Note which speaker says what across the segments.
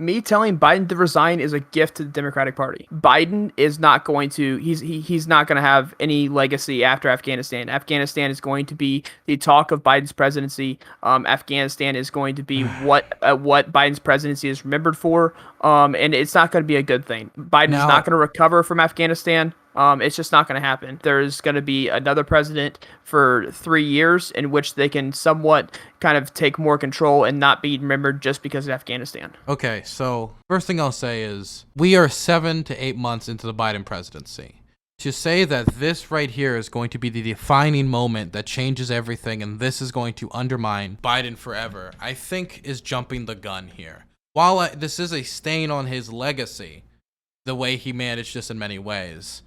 Speaker 1: me telling Biden to resign is a gift to the Democratic Party. Biden is not going to he's not going to have any legacy after Afghanistan. Afghanistan is going to be the talk of Biden's presidency. Afghanistan is going to be what Biden's presidency is remembered for. And it's not going to be a good thing. Biden's not going to recover from Afghanistan. It's just not going to happen. There's going to be another president for 3 years in which they can somewhat kind of take more control and not be remembered just because of Afghanistan.
Speaker 2: Okay, so first thing I'll say is we are 7 to 8 months into the Biden presidency. To say that this right here is going to be the defining moment that changes everything and this is going to undermine Biden forever, I think is jumping the gun here. While this is a stain on his legacy, the way he managed this in many ways,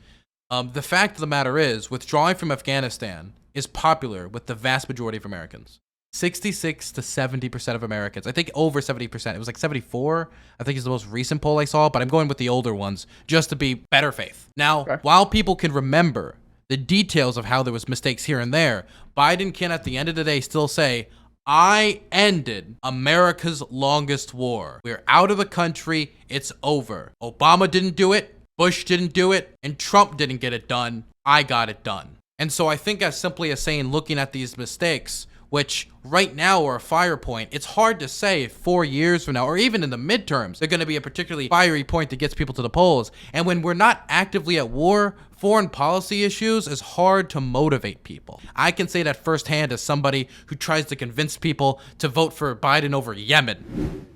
Speaker 2: the fact of the matter is, withdrawing from Afghanistan is popular with the vast majority of Americans. 66 to 70% of Americans. I think over 70%. It was like 74, I think is the most recent poll I saw, but I'm going with the older ones just to be better faith. Now, while people can remember the details of how there was mistakes here and there, Biden can at the end of the day still say, I ended America's longest war. We're out of the country. It's over. Obama didn't do it. Bush didn't do it, and Trump didn't get it done. I got it done. And so I think as simply as saying, looking at these mistakes, which right now are a fire point, it's hard to say if 4 years from now, or even in the midterms, they're going to be a particularly fiery point that gets people to the polls. And when we're not actively at war, foreign policy issues is hard to motivate people. I can say that firsthand as somebody who tries to convince people to vote for Biden over Yemen.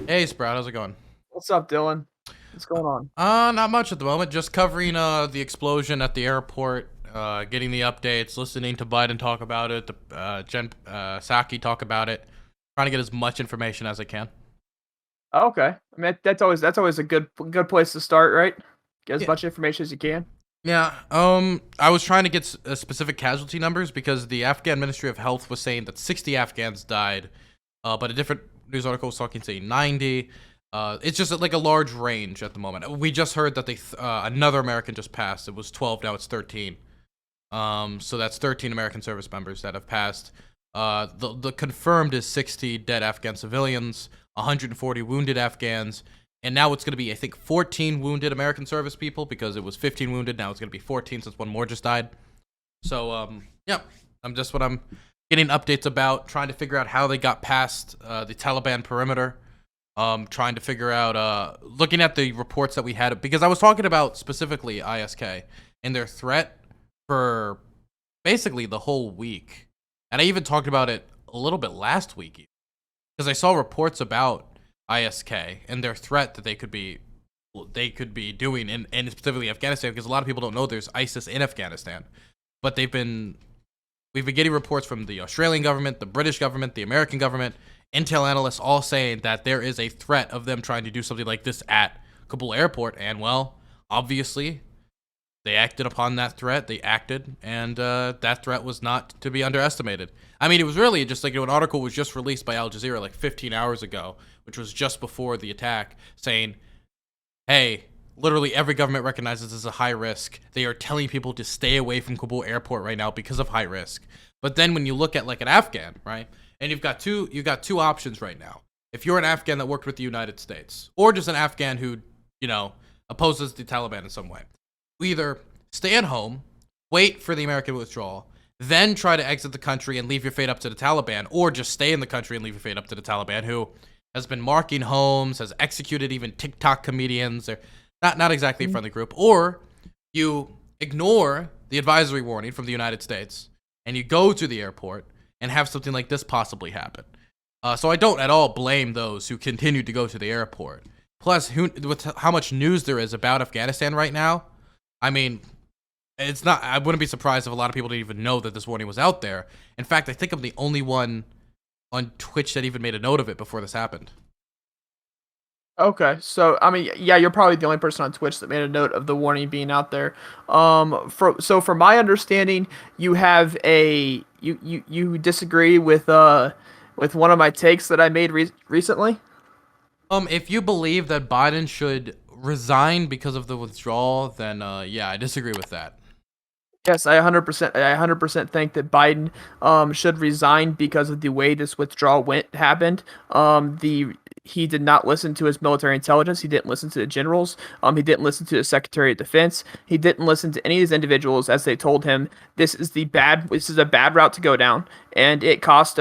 Speaker 2: Hey, Sprout, how's it going?
Speaker 1: What's up, Dylan? What's going on?
Speaker 2: Not much at the moment. Just covering the explosion at the airport, getting the updates, listening to Biden talk about it, Jen Psaki talk about it, trying to get as much information as I can.
Speaker 1: Okay, I mean that's always a good place to start, right? Get as much information as you can.
Speaker 2: Yeah. I was trying to get specific casualty numbers because the Afghan Ministry of Health was saying that 60 Afghans died, but a different news article was saying 90. It's just like a large range at the moment. We just heard that another American just passed. It was 12, now it's 13. So that's 13 American service members that have passed. The confirmed is 60 dead Afghan civilians, 140 wounded Afghans, and now it's going to be, I think, 14 wounded American service people because it was 15 wounded. Now it's going to be 14 since one more just died. So, yeah, I'm getting updates about, trying to figure out how they got past the Taliban perimeter. Trying to figure out, looking at the reports that we had, because I was talking about specifically ISK and their threat for basically the whole week. And I even talked about it a little bit last week, because I saw reports about ISK and their threat that they could be doing in specifically Afghanistan, because a lot of people don't know there's ISIS in Afghanistan. But we've been getting reports from the Australian government, the British government, the American government, intel analysts all saying that there is a threat of them trying to do something like this at Kabul airport. And, well, obviously, they acted upon that threat. They acted, and that threat was not to be underestimated. I mean, it was really just like, an article was just released by Al Jazeera like 15 hours ago, which was just before the attack, saying, hey, literally every government recognizes this as a high risk. They are telling people to stay away from Kabul airport right now because of high risk. But then when you look at like an Afghan, right? And you've got two options right now. If you're an Afghan that worked with the United States, or just an Afghan who, opposes the Taliban in some way, either stay at home, wait for the American withdrawal, then try to exit the country and leave your fate up to the Taliban, or just stay in the country and leave your fate up to the Taliban, who has been marking homes, has executed even TikTok comedians. They're not exactly a friendly group. Or you ignore the advisory warning from the United States and you go to the airport and have something like this possibly happen. So I don't at all blame those who continue to go to the airport. Plus, with how much news there is about Afghanistan right now, I mean, I wouldn't be surprised if a lot of people didn't even know that this warning was out there. In fact, I think I'm the only one on Twitch that even made a note of it before this happened.
Speaker 1: Okay, so I mean, yeah, you're probably the only person on Twitch that made a note of the warning being out there. From my understanding, you have you disagree with one of my takes that I made recently.
Speaker 2: If you believe that Biden should resign because of the withdrawal, then yeah, I disagree with that.
Speaker 1: Yes, I 100% think that Biden should resign because of the way this withdrawal happened. The He did not listen to his military intelligence. He didn't listen to the generals. He didn't listen to the Secretary of Defense. He didn't listen to any of these individuals as they told him this is a bad route to go down, and it cost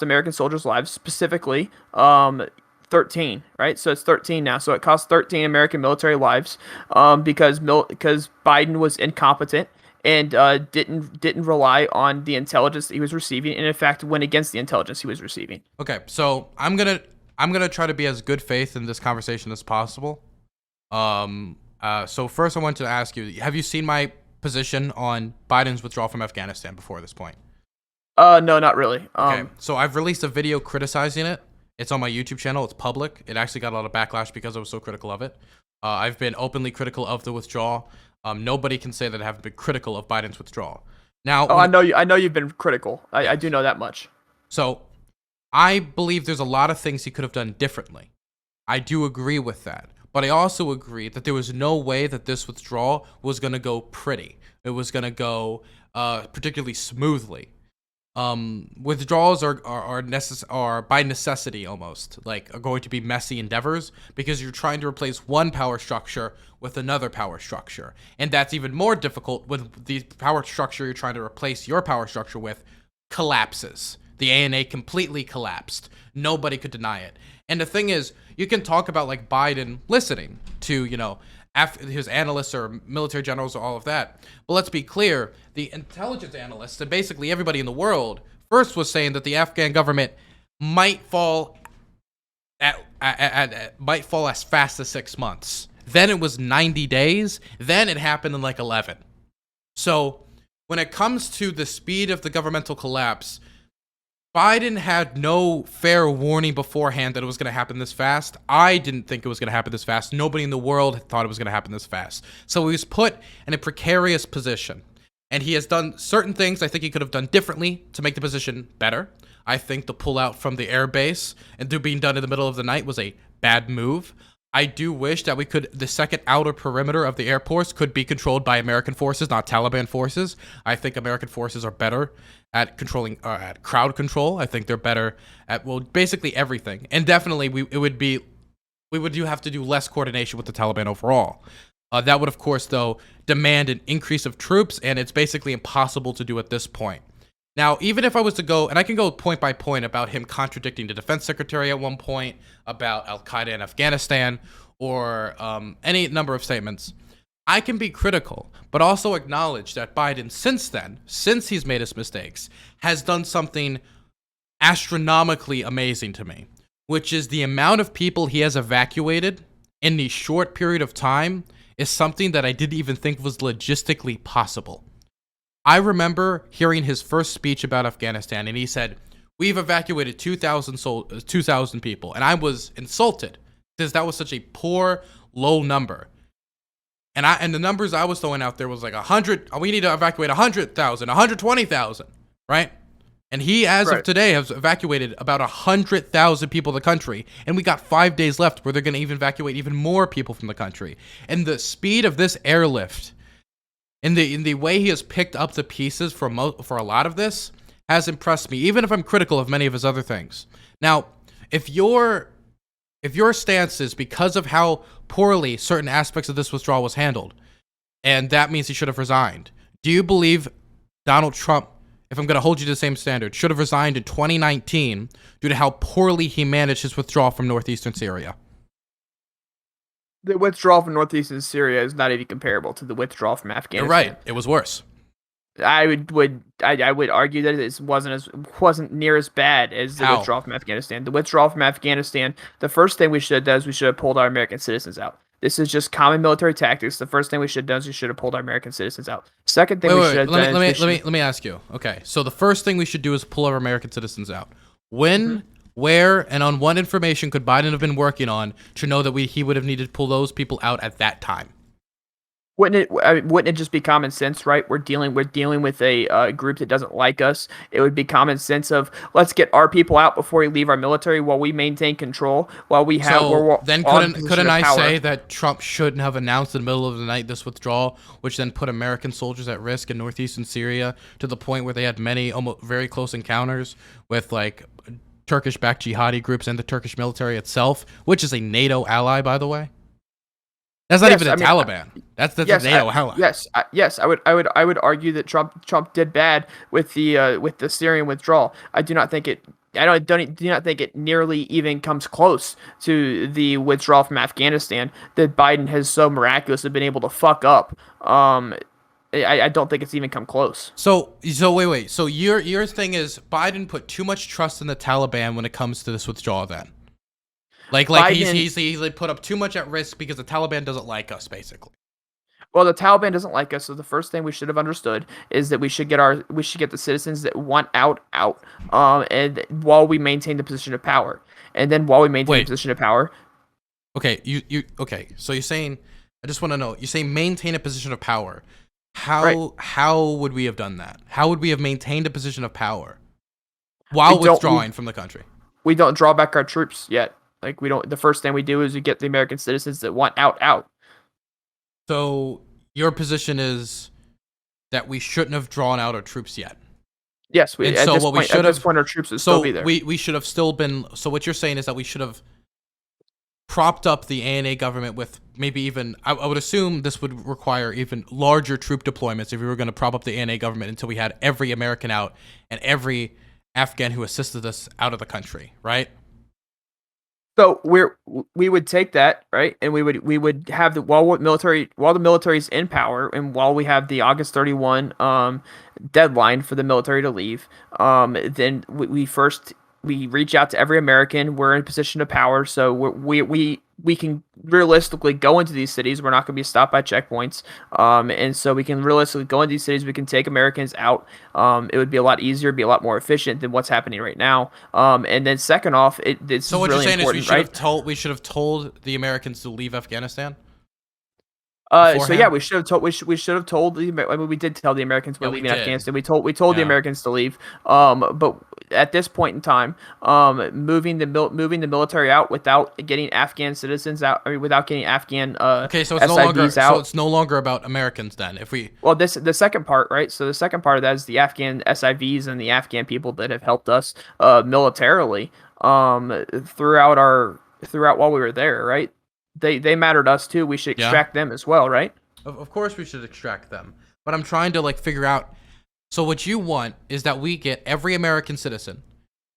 Speaker 1: American soldiers' lives, specifically 13, right? So it's 13 now. So it cost 13 American military lives because Biden was incompetent and didn't rely on the intelligence that he was receiving, and in fact went against the intelligence he was receiving.
Speaker 2: Okay, so I'm gonna try to be as good faith in this conversation as possible. So first I want to ask you, have you seen my position on Biden's withdrawal from Afghanistan before this point?
Speaker 1: No, not really.
Speaker 2: Okay, so I've released a video criticizing it. It's on my YouTube channel. It's public. It actually got a lot of backlash because I was so critical of it. I've been openly critical of the withdrawal. Nobody can say that I haven't been critical of Biden's withdrawal. Now,
Speaker 1: I know you've been critical. I do know that much.
Speaker 2: So I believe there's a lot of things he could have done differently. I do agree with that. But I also agree that there was no way that this withdrawal was going to go pretty. It was going to go particularly smoothly. Withdrawals are by necessity almost are going to be messy endeavors because you're trying to replace one power structure with another power structure, and that's even more difficult when the power structure you're trying to replace your power structure with collapses. The ANA completely collapsed. Nobody could deny it. And the thing is, you can talk about Biden listening to his analysts or military generals or all of that. But let's be clear, the intelligence analysts and basically everybody in the world first was saying that the Afghan government might fall might fall as fast as 6 months. Then it was 90 days. Then it happened in 11. So when it comes to the speed of the governmental collapse, Biden had no fair warning beforehand that it was going to happen this fast. I didn't think it was going to happen this fast. Nobody in the world thought it was going to happen this fast. So he was put in a precarious position. And he has done certain things I think he could have done differently to make the position better. I think the pullout from the air base and being done in the middle of the night was a bad move. I do wish that the second outer perimeter of the airports could be controlled by American forces, not Taliban forces. I think American forces are better at controlling, at crowd control. I think they're better at, basically everything. And definitely we would have to do less coordination with the Taliban overall. That would, of course, though, demand an increase of troops, and it's basically impossible to do at this point. Now, even if I was to go, and I can go point by point about him contradicting the defense secretary at one point, about Al-Qaeda in Afghanistan, or any number of statements, I can be critical, but also acknowledge that Biden since he's made his mistakes, has done something astronomically amazing to me, which is the amount of people he has evacuated in the short period of time is something that I didn't even think was logistically possible. I remember hearing his first speech about Afghanistan, and he said, "We've evacuated 2,000 people," and I was insulted because that was such a poor, low number. And the numbers I was throwing out there was 100. We need to evacuate 100,000, 120,000, right? And he, as of today, has evacuated about 100,000 people of the country, and we got 5 days left where they're going to even evacuate even more people from the country. And the speed of this airlift, in the way he has picked up the pieces for a lot of this, has impressed me, even if I'm critical of many of his other things. Now, if your stance is because of how poorly certain aspects of this withdrawal was handled, and that means he should have resigned, do you believe Donald Trump, if I'm going to hold you to the same standard, should have resigned in 2019 due to how poorly he managed his withdrawal from northeastern Syria?
Speaker 1: The withdrawal from northeastern Syria is not even comparable to the withdrawal from Afghanistan.
Speaker 2: You're right. It was worse.
Speaker 1: I would argue that it wasn't near as bad as the withdrawal from Afghanistan. The withdrawal from Afghanistan, the first thing we should have done is we should have pulled our American citizens out. This is just common military tactics. The first thing we should have done is we should have pulled our American citizens out. Second thing we should have done
Speaker 2: let me ask you. Okay, so the first thing we should do is pull our American citizens out. When, where, and on what information could Biden have been working on to know that he would have needed to pull those people out at that time?
Speaker 1: Wouldn't it just be common sense, right? We're dealing with a group that doesn't like us. It would be common sense of let's get our people out before we leave our military while we maintain control, while we're
Speaker 2: So then
Speaker 1: all in a position
Speaker 2: couldn't
Speaker 1: of
Speaker 2: I
Speaker 1: power.
Speaker 2: say that Trump shouldn't have announced in the middle of the night this withdrawal, which then put American soldiers at risk in northeastern Syria to the point where they had many almost very close encounters with like Turkish-backed jihadi groups and the Turkish military itself, which is a NATO ally, by the way. That's not
Speaker 1: Yes,
Speaker 2: even
Speaker 1: I
Speaker 2: the
Speaker 1: mean,
Speaker 2: Taliban. That's a
Speaker 1: yes,
Speaker 2: NATO ally.
Speaker 1: yes. I would argue that Trump did bad with the Syrian withdrawal. I do not think it. Do not think it nearly even comes close to the withdrawal from Afghanistan that Biden has so miraculously been able to fuck up. I don't think it's even come close.
Speaker 2: So wait. So your thing is Biden put too much trust in the Taliban when it comes to this withdrawal. Then, like
Speaker 1: Biden,
Speaker 2: he's like put up too much at risk because the Taliban doesn't like us, basically.
Speaker 1: well, the Taliban doesn't like us, so the first thing we should have understood is that we should get the citizens that want out, and while we maintain the position of power, and then while we maintain the
Speaker 2: Wait.
Speaker 1: position of power,
Speaker 2: Okay. You okay? So you're saying, I just want to know. You're saying maintain a position of power.
Speaker 1: right?
Speaker 2: How would we have done that? How would we have maintained a position of power
Speaker 1: We
Speaker 2: while
Speaker 1: don't
Speaker 2: withdrawing from the country?
Speaker 1: we don't draw back our troops yet. Like we don't. The first thing we do is we get the American citizens that want out.
Speaker 2: So your position is that we shouldn't have drawn out our troops yet.
Speaker 1: Yes,
Speaker 2: And so what we should
Speaker 1: at this
Speaker 2: have,
Speaker 1: point our troops would still
Speaker 2: so
Speaker 1: be there.
Speaker 2: we should have still been. So what you're saying is that we should have propped up the ANA government with maybe even. I would assume this would require even larger troop deployments if we were going to prop up the ANA government until we had every American out and every Afghan who assisted us out of the country, right?
Speaker 1: So we would take that, right, and we would have while the military's in power, and while we have the August 31 deadline for the military to leave, then we reach out to every American. We're in a position of power, so we can realistically go into these cities. We're not going to be stopped by checkpoints, and so we can realistically go into these cities. We can take Americans out. It would be a lot easier, be a lot more efficient than what's happening right now. And then second off, this
Speaker 2: So
Speaker 1: is
Speaker 2: what you're
Speaker 1: really
Speaker 2: saying is
Speaker 1: important, right?
Speaker 2: we should have told the Americans to leave Afghanistan
Speaker 1: So yeah,
Speaker 2: beforehand.
Speaker 1: we should have told I mean, we did tell the Americans we're
Speaker 2: Yeah, we
Speaker 1: leaving
Speaker 2: did.
Speaker 1: Afghanistan. We told the
Speaker 2: Yeah.
Speaker 1: Americans to leave. But at this point in time, moving the military out without getting Afghan citizens out, I mean, without getting Afghan
Speaker 2: Okay, so
Speaker 1: SIVs out.
Speaker 2: it's no longer about Americans then. If we
Speaker 1: Well, the second part, right? So the second part of that is the Afghan SIVs and the Afghan people that have helped us militarily throughout while we were there, right? They mattered us too. We should
Speaker 2: yeah,
Speaker 1: extract them as well, right?
Speaker 2: of course we should extract them. But I'm trying to like figure out. So what you want is that we get every American citizen,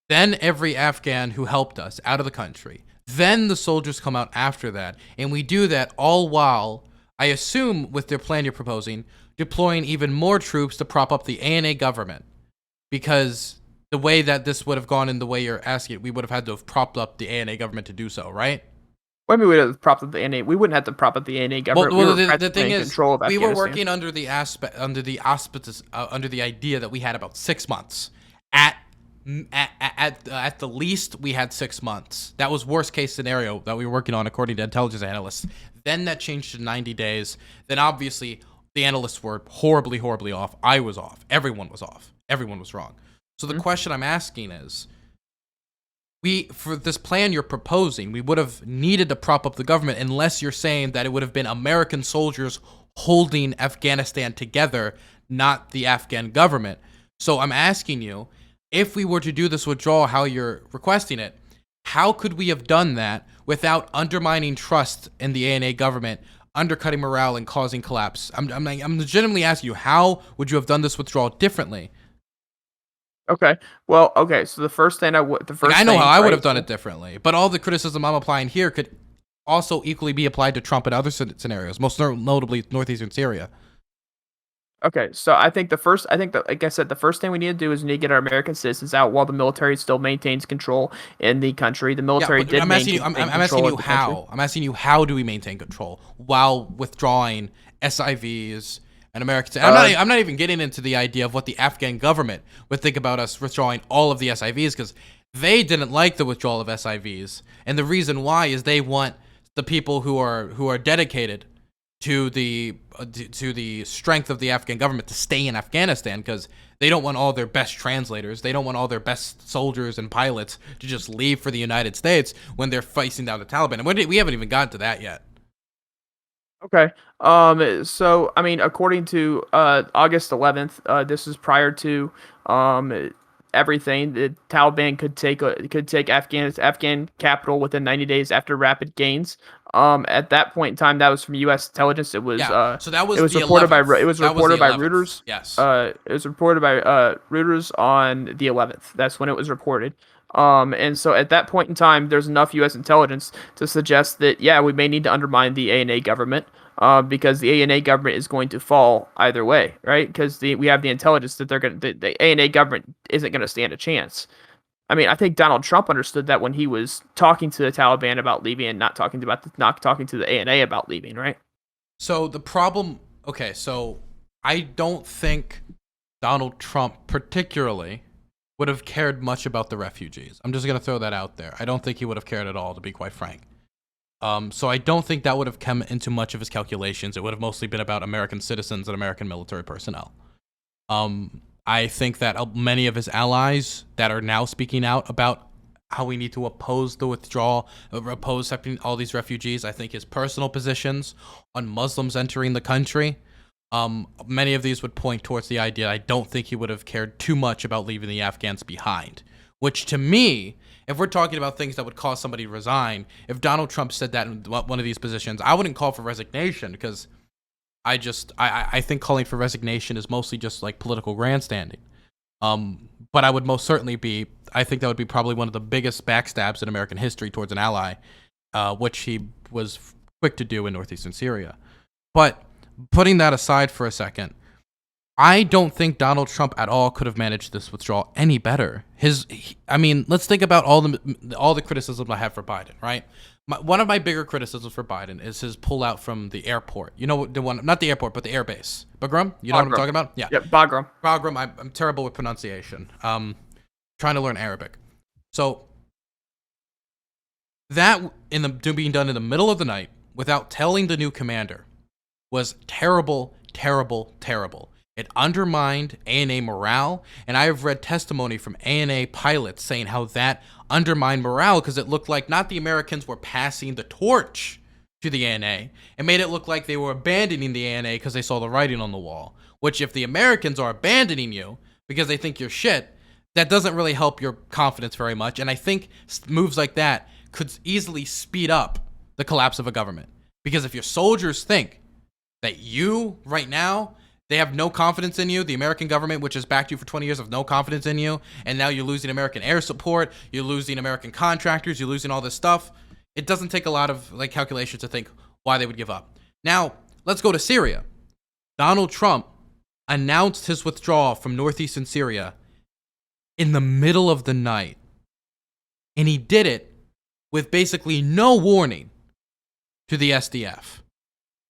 Speaker 2: then every Afghan who helped us out of the country, then the soldiers come out after that, and we do that all while, I assume with their plan you're proposing, deploying even more troops to prop up the ANA government, because the way that this would have gone in the way you're asking, we would have had to have propped up the ANA government to do so, right?
Speaker 1: When we would have propped up the NA, we wouldn't have to prop up the NA government. We
Speaker 2: Well,
Speaker 1: were
Speaker 2: the
Speaker 1: practically
Speaker 2: thing
Speaker 1: in
Speaker 2: is,
Speaker 1: control of
Speaker 2: we were
Speaker 1: Afghanistan.
Speaker 2: working under the auspices, under the idea that we had about 6 months. At the least, we had 6 months. That was worst case scenario that we were working on, according to intelligence analysts. Then that changed to 90 days. Then obviously, the analysts were horribly, horribly off. I was off. Everyone was off. Everyone was wrong. So the question I'm asking is, for this plan you're proposing, we would have needed to prop up the government unless you're saying that it would have been American soldiers holding Afghanistan together, not the Afghan government. So I'm asking you, if we were to do this withdrawal how you're requesting it, how could we have done that without undermining trust in the ANA government, undercutting morale, and causing collapse? I'm legitimately asking you, how would you have done this withdrawal differently?
Speaker 1: Okay. Well, okay. So the first thing
Speaker 2: I know how I would have
Speaker 1: right?
Speaker 2: done it differently, but all the criticism I'm applying here could also equally be applied to Trump and other scenarios, most notably northeastern Syria.
Speaker 1: Okay. So I think that, like I said, the first thing we need to do is we need to get our American citizens out while the military still maintains control in the country. The
Speaker 2: Yeah,
Speaker 1: military
Speaker 2: but
Speaker 1: did
Speaker 2: I'm asking you.
Speaker 1: maintain
Speaker 2: I'm asking
Speaker 1: control
Speaker 2: you
Speaker 1: of the country.
Speaker 2: how. I'm asking you how do we maintain control while withdrawing SIVs and Americans? I'm not even getting into the idea of what the Afghan government would think about us withdrawing all of the SIVs, because they didn't like the withdrawal of SIVs, and the reason why is they want the people who are dedicated to the strength of the Afghan government to stay in Afghanistan, because they don't want all their best translators, they don't want all their best soldiers and pilots to just leave for the United States when they're facing down the Taliban. And we haven't even gotten to that yet.
Speaker 1: Okay. So I mean, according to August 11th, this is prior to everything. The Taliban could take Afghan capital within 90 days after rapid gains. At that point in time, that was from U.S. intelligence. It was
Speaker 2: So that was
Speaker 1: it was
Speaker 2: the
Speaker 1: reported
Speaker 2: 11th.
Speaker 1: by
Speaker 2: That was the 11th.
Speaker 1: Reuters.
Speaker 2: Yes.
Speaker 1: It was reported by Reuters on the 11th. That's when it was reported. And so at that point in time, there's enough U.S. intelligence to suggest that, yeah, we may need to undermine the ANA government, because the ANA government is going to fall either way, right? Because we have the intelligence that the ANA government isn't going to stand a chance. I mean, I think Donald Trump understood that when he was talking to the Taliban about leaving and not talking to the ANA about leaving, right?
Speaker 2: So the problem, okay, so I don't think Donald Trump particularly would have cared much about the refugees. I'm just going to throw that out there. I don't think he would have cared at all, to be quite frank. So I don't think that would have come into much of his calculations. It would have mostly been about American citizens and American military personnel. I think that many of his allies that are now speaking out about how we need to oppose the withdrawal, oppose accepting all these refugees, I think his personal positions on Muslims entering the country, many of these would point towards the idea I don't think he would have cared too much about leaving the Afghans behind. Which, to me, if we're talking about things that would cause somebody to resign, if Donald Trump said that in one of these positions, I wouldn't call for resignation, because I think calling for resignation is mostly just like political grandstanding. But I would most certainly I think that would be probably one of the biggest backstabs in American history towards an ally, which he was quick to do in northeastern Syria. But putting that aside for a second, I don't think Donald Trump at all could have managed this withdrawal any better. I mean, let's think about all the criticism I have for Biden, right? One of my bigger criticisms for Biden is his pullout from the airport. You know, the one, not the airport, but the airbase. Bagram? You know what I'm talking about? Yeah.
Speaker 1: Yep, Bagram.
Speaker 2: Bagram, I'm terrible with pronunciation. Trying to learn Arabic. So, that being done in the middle of the night without telling the new commander was terrible, terrible, terrible. It undermined ANA morale, and I have read testimony from ANA pilots saying how that undermined morale because it looked like not the Americans were passing the torch to the ANA. It made it look like they were abandoning the ANA because they saw the writing on the wall, which if the Americans are abandoning you because they think you're shit, that doesn't really help your confidence very much, and I think moves like that could easily speed up the collapse of a government. Because if your soldiers think that you, right now, they have no confidence in you, the American government, which has backed you for 20 years, have no confidence in you, and now you're losing American air support, you're losing American contractors, you're losing all this stuff, it doesn't take a lot of calculations to think why they would give up. Now, let's go to Syria. Donald Trump announced his withdrawal from northeastern Syria in the middle of the night, and he did it with basically no warning to the SDF.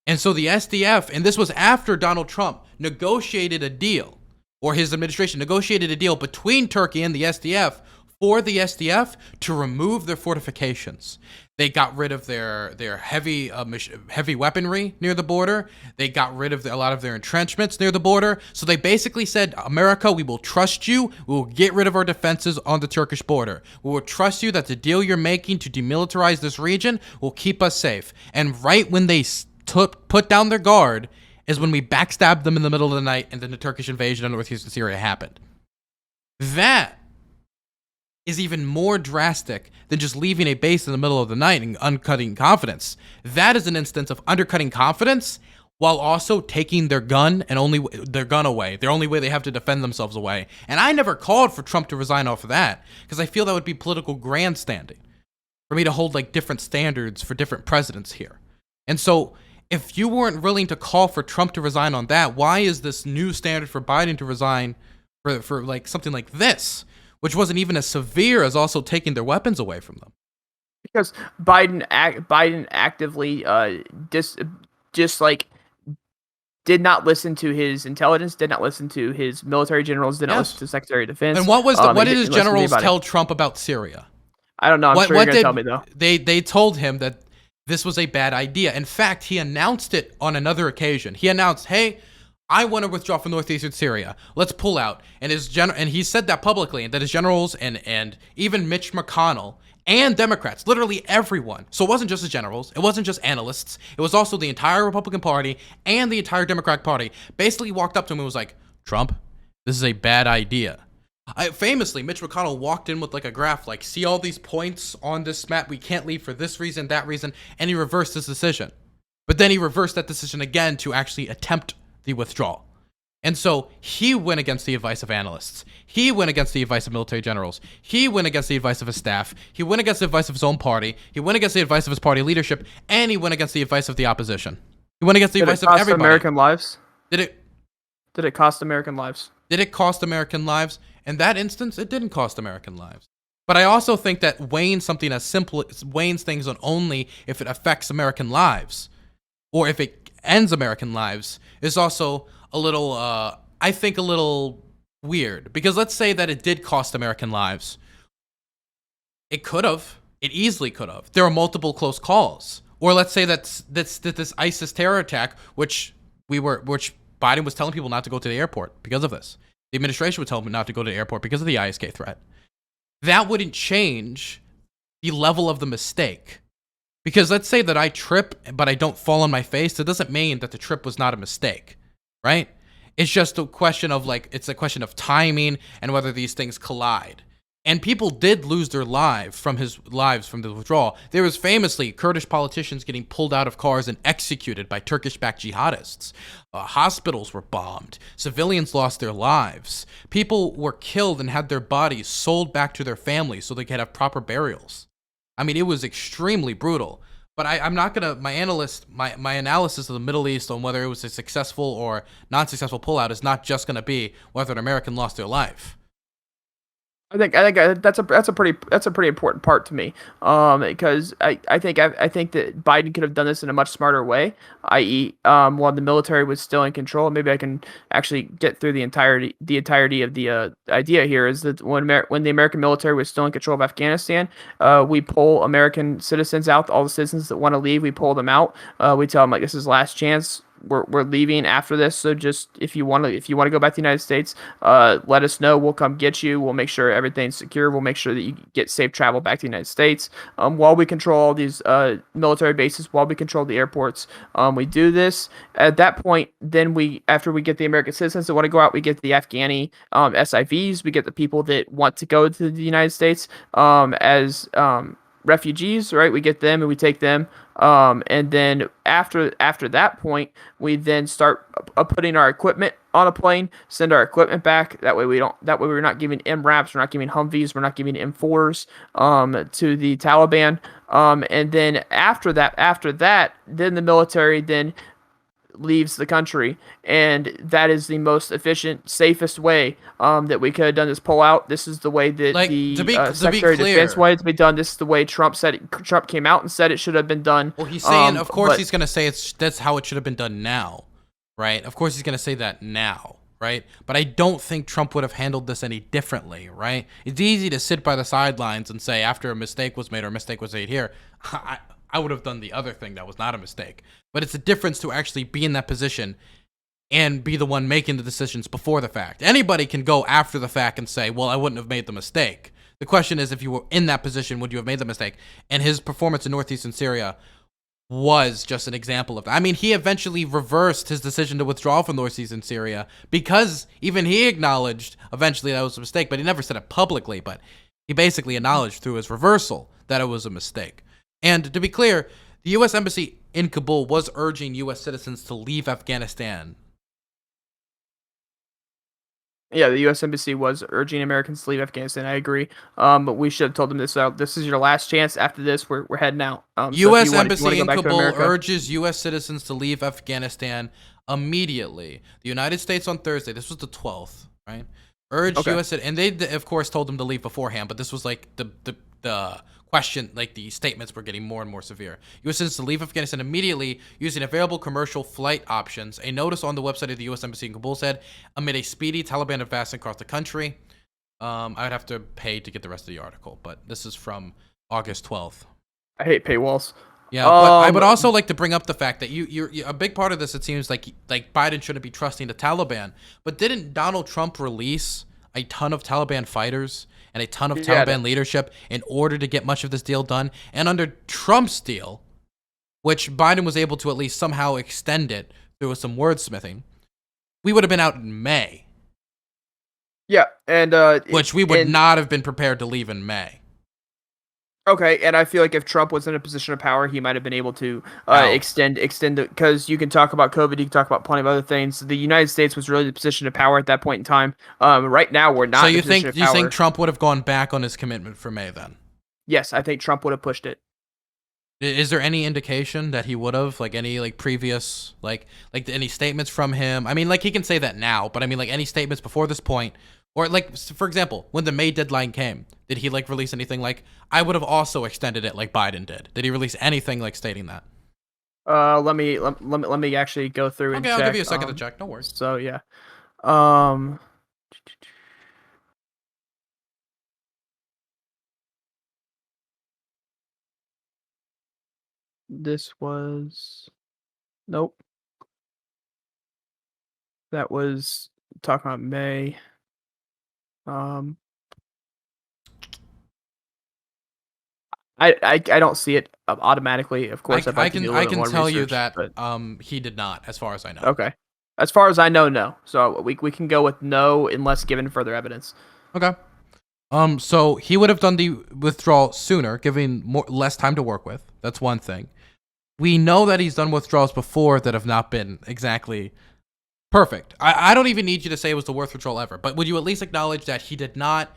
Speaker 2: And so the SDF, and this was after Donald Trump negotiated a deal, or his administration negotiated a deal between Turkey and the SDF for the SDF to remove their fortifications. They got rid of their heavy weaponry near the border. They got rid of a lot of their entrenchments near the border. So they basically said, America, we will trust you. We will get rid of our defenses on the Turkish border. We will trust you that the deal you're making to demilitarize this region will keep us safe. And right when they put down their guard is when we backstabbed them in the middle of the night and then the Turkish invasion of northeastern Syria happened. That is even more drastic than just leaving a base in the middle of the night and undercutting confidence. That is an instance of undercutting confidence while also taking their gun away. Their only way they have to defend themselves away. And I never called for Trump to resign off of that because I feel that would be political grandstanding for me to hold different standards for different presidents here. And so if you weren't willing to call for Trump to resign on that, why is this new standard for Biden to resign for something like this, which wasn't even as severe as also taking their weapons away from them?
Speaker 1: Because Biden actively did not listen to his intelligence, did not listen to his military generals, did not listen to the Secretary of Defense.
Speaker 2: And what did his generals tell Trump about Syria?
Speaker 1: I don't know. I'm sure you're going to tell me, though.
Speaker 2: They told him that this was a bad idea. In fact, he announced it on another occasion. He announced, hey, I want to withdraw from northeastern Syria. Let's pull out. And he said that publicly, and that his generals and even Mitch McConnell and Democrats, literally everyone. So it wasn't just his generals. It wasn't just analysts. It was also the entire Republican Party and the entire Democratic Party basically walked up to him and was like, Trump, this is a bad idea. Famously, Mitch McConnell walked in with like a graph, like, see all these points on this map, we can't leave for this reason, that reason, and he reversed his decision. But then he reversed that decision again to actually attempt the withdrawal. And so he went against the advice of analysts. He went against the advice of military generals. He went against the advice of his staff. He went against the advice of his own party. He went against the advice of his party leadership, and he went against the advice of the opposition. He went against the advice of everybody.
Speaker 1: Did it cost American lives?
Speaker 2: Did it
Speaker 1: cost American lives?
Speaker 2: Did it cost American lives? In that instance, it didn't cost American lives. But I also think that weighing something as simple as weighing things on only if it affects American lives or if it ends American lives is also a little, I think, a little weird. Because let's say that it did cost American lives. It could have. It easily could have. There are multiple close calls. Or let's say that this ISIS terror attack, which Biden was telling people not to go to the airport because of this. The administration would tell them not to go to the airport because of the ISK threat. That wouldn't change the level of the mistake. Because let's say that I trip, but I don't fall on my face. It doesn't mean that the trip was not a mistake, right? It's just a question of it's a question of timing and whether these things collide. And people did lose their lives from the withdrawal. There was famously Kurdish politicians getting pulled out of cars and executed by Turkish-backed jihadists. Hospitals were bombed. Civilians lost their lives. People were killed and had their bodies sold back to their families so they could have proper burials. I mean, it was extremely brutal. But I'm not gonna. My analysis of the Middle East on whether it was a successful or non-successful pullout is not just gonna be whether an American lost their life.
Speaker 1: I think that's a pretty important part to me, because I think that Biden could have done this in a much smarter way, i.e., while the military was still in control. Maybe I can actually get through the entirety of the idea here. Is that when the American military was still in control of Afghanistan, we pull American citizens out. All the citizens that want to leave, we pull them out. We tell them like, this is last chance. We're leaving after this, so just if you want to go back to the United States, let us know. We'll come get you. We'll make sure everything's secure. We'll make sure that you get safe travel back to the United States. While we control all these military bases, while we control the airports, we do this. At that point, then after we get the American citizens that want to go out, we get the Afghani SIVs. We get the people that want to go to the United States as refugees, right? We get them and we take them. And then after that point, we then start putting our equipment on a plane, send our equipment back. That way we're not giving MRAPs, we're not giving Humvees, we're not giving M4s to the Taliban. And then after that, then the military then leaves the country, and that is the most efficient, safest way that we could have done this pullout. This is the way that the Secretary of Defense wanted it to be done. This is the way Trump came out and said it should have been done.
Speaker 2: Well, he's saying, of course, he's going to say that's how it should have been done now, right? Of course, he's going to say that now, right? But I don't think Trump would have handled this any differently, right? It's easy to sit by the sidelines and say after a mistake was made or a mistake was made here, I would have done the other thing that was not a mistake. But it's a difference to actually be in that position and be the one making the decisions before the fact. Anybody can go after the fact and say, well, I wouldn't have made the mistake. The question is, if you were in that position, would you have made the mistake? And his performance in northeastern Syria was just an example of that. I mean, he eventually reversed his decision to withdraw from northeastern Syria because even he acknowledged eventually that was a mistake, but he never said it publicly. But he basically acknowledged through his reversal that it was a mistake. And to be clear, the U.S. Embassy in Kabul was urging U.S. citizens to leave Afghanistan.
Speaker 1: Yeah, the U.S. Embassy was urging Americans to leave Afghanistan. I agree. But we should have told them this. This is your last chance. After this, we're heading out.
Speaker 2: U.S. Embassy in Kabul urges U.S. citizens to leave Afghanistan immediately. The United States on Thursday, this was the 12th, right? Urged U.S. and they, of course, told them to leave beforehand, but this was like the question, like the statements were getting more and more severe. U.S. citizens to leave Afghanistan immediately using available commercial flight options. A notice on the website of the U.S. Embassy in Kabul said, amid a speedy Taliban advance across the country. I would have to pay to get the rest of the article, but this is from August 12th.
Speaker 1: I hate paywalls.
Speaker 2: Yeah, but I would also like to bring up the fact that you're a big part of this. It seems like Biden shouldn't be trusting the Taliban, but didn't Donald Trump release a ton of Taliban fighters and a ton of Taliban leadership in order to get much of this deal done? And under Trump's deal, which Biden was able to at least somehow extend it through some wordsmithing, we would have been out in May.
Speaker 1: Yeah, and
Speaker 2: which we would not have been prepared to leave in May.
Speaker 1: Okay, and I feel like if Trump was in a position of power, he might have been able to extend it, because you can talk about COVID, you can talk about plenty of other things. The United States was really the position of power at that point in time. Right now, we're not. So
Speaker 2: you think Trump would have gone back on his commitment for May then?
Speaker 1: Yes, I think Trump would have pushed it.
Speaker 2: Is there any indication that he would have, like any previous any statements from him? I mean, he can say that now, but I mean, any statements before this point? Or for example, when the May deadline came, did he release anything I would have also extended it like Biden did? Did he release anything stating that?
Speaker 1: Let me actually go through and check.
Speaker 2: Okay, I'll give you a second to check. No worries.
Speaker 1: So yeah, this was nope. That was talking about May. I don't see it automatically. Of course,
Speaker 2: I can tell you that he did not, as far as I know.
Speaker 1: Okay, as far as I know, no. So we can go with no unless given further evidence.
Speaker 2: Okay. So he would have done the withdrawal sooner, giving less time to work with. That's one thing. We know that he's done withdrawals before that have not been exactly perfect. I don't even need you to say it was the worst withdrawal ever, but would you at least acknowledge that he did not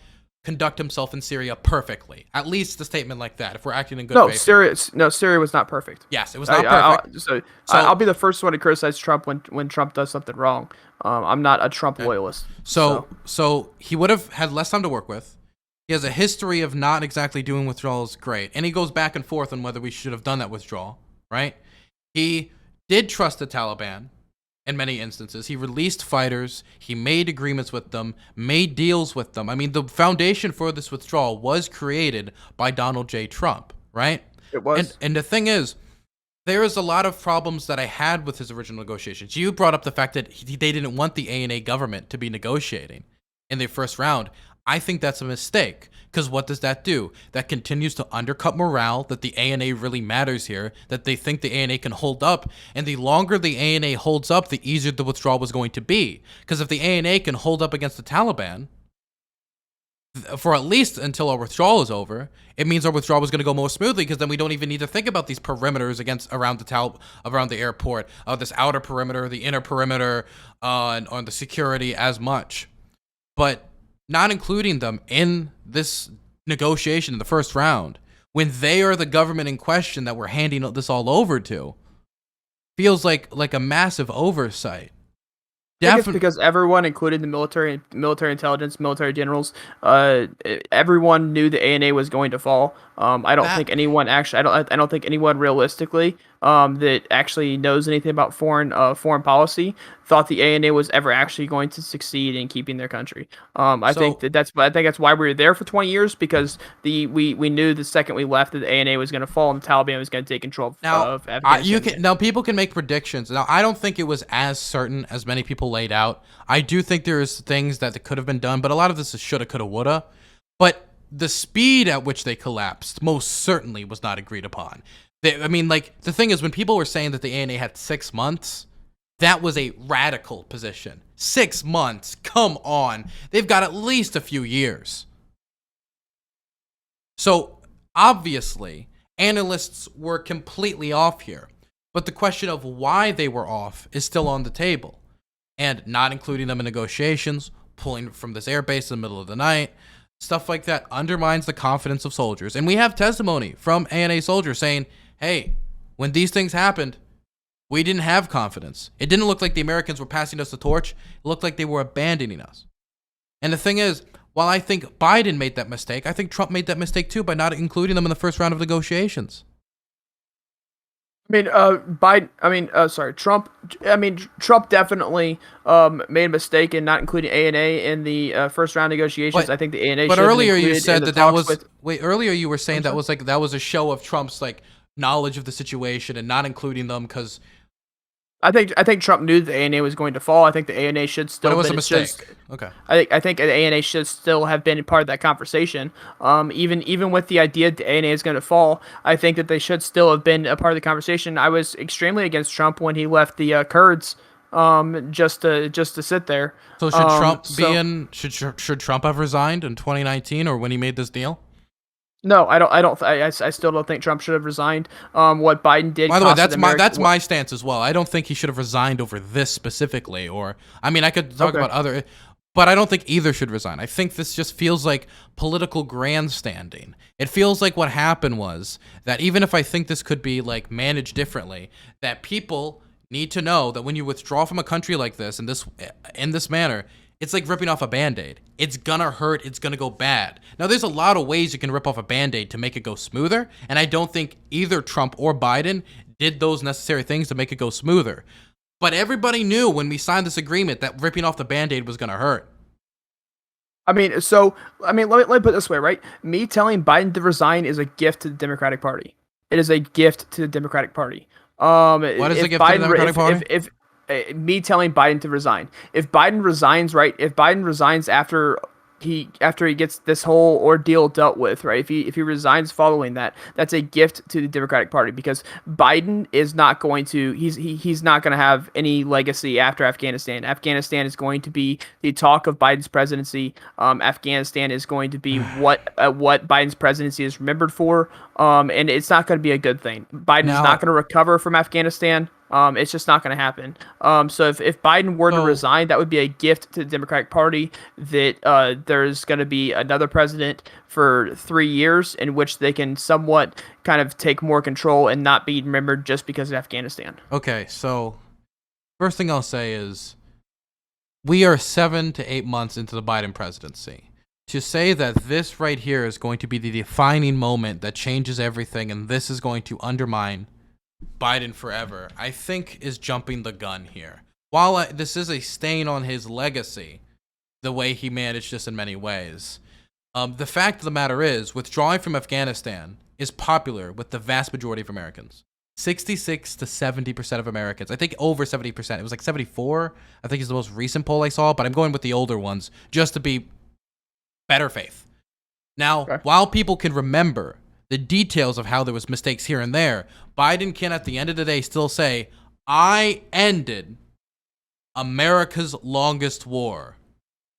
Speaker 2: conduct himself in Syria perfectly? At least a statement like that, if we're acting in good faith.
Speaker 1: Syria was not perfect.
Speaker 2: Yes, it was not perfect.
Speaker 1: So I'll be the first one to criticize Trump when Trump does something wrong. I'm not a Trump loyalist.
Speaker 2: So he would have had less time to work with. He has a history of not exactly doing withdrawals great, and he goes back and forth on whether we should have done that withdrawal, right? He did trust the Taliban. In many instances, he released fighters, he made agreements with them, made deals with them. I mean, the foundation for this withdrawal was created by Donald J. Trump, right?
Speaker 1: It was.
Speaker 2: And the thing is, there is a lot of problems that I had with his original negotiations. You brought up the fact that they didn't want the ANA government to be negotiating in the first round. I think that's a mistake, because what does that do? That continues to undercut morale, that the ANA really matters here, that they think the ANA can hold up, and the longer the ANA holds up, the easier the withdrawal was going to be. Because if the ANA can hold up against the Taliban, for at least until our withdrawal is over, it means our withdrawal is going to go more smoothly, because then we don't even need to think about these perimeters around the airport, this outer perimeter, the inner perimeter, and on the security as much. But not including them in this negotiation in the first round, when they are the government in question that we're handing this all over to, feels like a massive oversight.
Speaker 1: I think it's because everyone, including the military intelligence, military generals, everyone knew the ANA was going to fall. I don't think anyone realistically that actually knows anything about foreign policy thought the ANA was ever actually going to succeed in keeping their country. I think that's why we were there for 20 years, because we knew the second we left that the ANA was going to fall and the Taliban was going to take control of Afghanistan.
Speaker 2: Now people can make predictions. Now I don't think it was as certain as many people laid out. I do think there's things that could have been done, but a lot of this is shoulda, coulda, woulda. But the speed at which they collapsed most certainly was not agreed upon. The thing is, when people were saying that the ANA had 6 months, that was a radical position. 6 months, come on. They've got at least a few years. So, obviously, analysts were completely off here. But the question of why they were off is still on the table. And not including them in negotiations, pulling from this airbase in the middle of the night, stuff like that undermines the confidence of soldiers. And we have testimony from ANA soldiers saying, hey, when these things happened, we didn't have confidence. It didn't look like the Americans were passing us the torch. It looked like they were abandoning us. And the thing is, while I think Biden made that mistake, I think Trump made that mistake too by not including them in the first round of negotiations.
Speaker 1: Trump definitely made a mistake in not including ANA in the first round negotiations. I think the ANA.
Speaker 2: But earlier you said that was. Wait, earlier you were saying that was a show of Trump's knowledge of the situation and not including them because.
Speaker 1: I think Trump knew the ANA was going to fall. I think the ANA should still.
Speaker 2: But it was a mistake. Okay.
Speaker 1: I think the ANA should still have been part of that conversation. Even with the idea that the ANA is going to fall, I think that they should still have been a part of the conversation. I was extremely against Trump when he left the Kurds, just to sit there.
Speaker 2: So should Trump should Trump have resigned in 2019 or when he made this deal?
Speaker 1: No, I still don't think Trump should have resigned. What Biden did.
Speaker 2: By the way, that's my stance as well. I don't think he should have resigned over this specifically. Or I mean, I could talk about other, but I don't think either should resign. I think this just feels like political grandstanding. It feels like what happened was that even if I think this could be like managed differently, that people need to know that when you withdraw from a country like this in this manner, it's like ripping off a Band-Aid. It's gonna hurt. It's gonna go bad. Now, there's a lot of ways you can rip off a Band-Aid to make it go smoother, and I don't think either Trump or Biden did those necessary things to make it go smoother. But everybody knew when we signed this agreement that ripping off the Band-Aid was gonna hurt.
Speaker 1: Let me put it this way, right? Me telling Biden to resign is a gift to the Democratic Party. It is a gift to the Democratic Party.
Speaker 2: What is a gift to the Democratic Party?
Speaker 1: If me telling Biden to resign. If Biden resigns, right? If Biden resigns after he gets this whole ordeal dealt with, right? If he resigns following that, that's a gift to the Democratic Party because Biden is not going to he's not going to have any legacy after Afghanistan. Afghanistan is going to be the talk of Biden's presidency. Afghanistan is going to be what Biden's presidency is remembered for. And it's not going to be a good thing. Biden's not going to recover from Afghanistan. It's just not going to happen. So if Biden were to resign, that would be a gift to the Democratic Party that there's going to be another president for 3 years in which they can somewhat kind of take more control and not be remembered just because of Afghanistan.
Speaker 2: Okay, so first thing I'll say is we are 7 to 8 months into the Biden presidency. To say that this right here is going to be the defining moment that changes everything and this is going to undermine Biden forever, I think is jumping the gun here. While this is a stain on his legacy, the way he managed this in many ways, the fact of the matter is withdrawing from Afghanistan is popular with the vast majority of Americans. 66 to 70% of Americans. I think over 70%. It was like 74, I think is the most recent poll I saw, but I'm going with the older ones just to be better faith. Now, while people can remember the details of how there was mistakes here and there, Biden can at the end of the day still say, I ended America's longest war.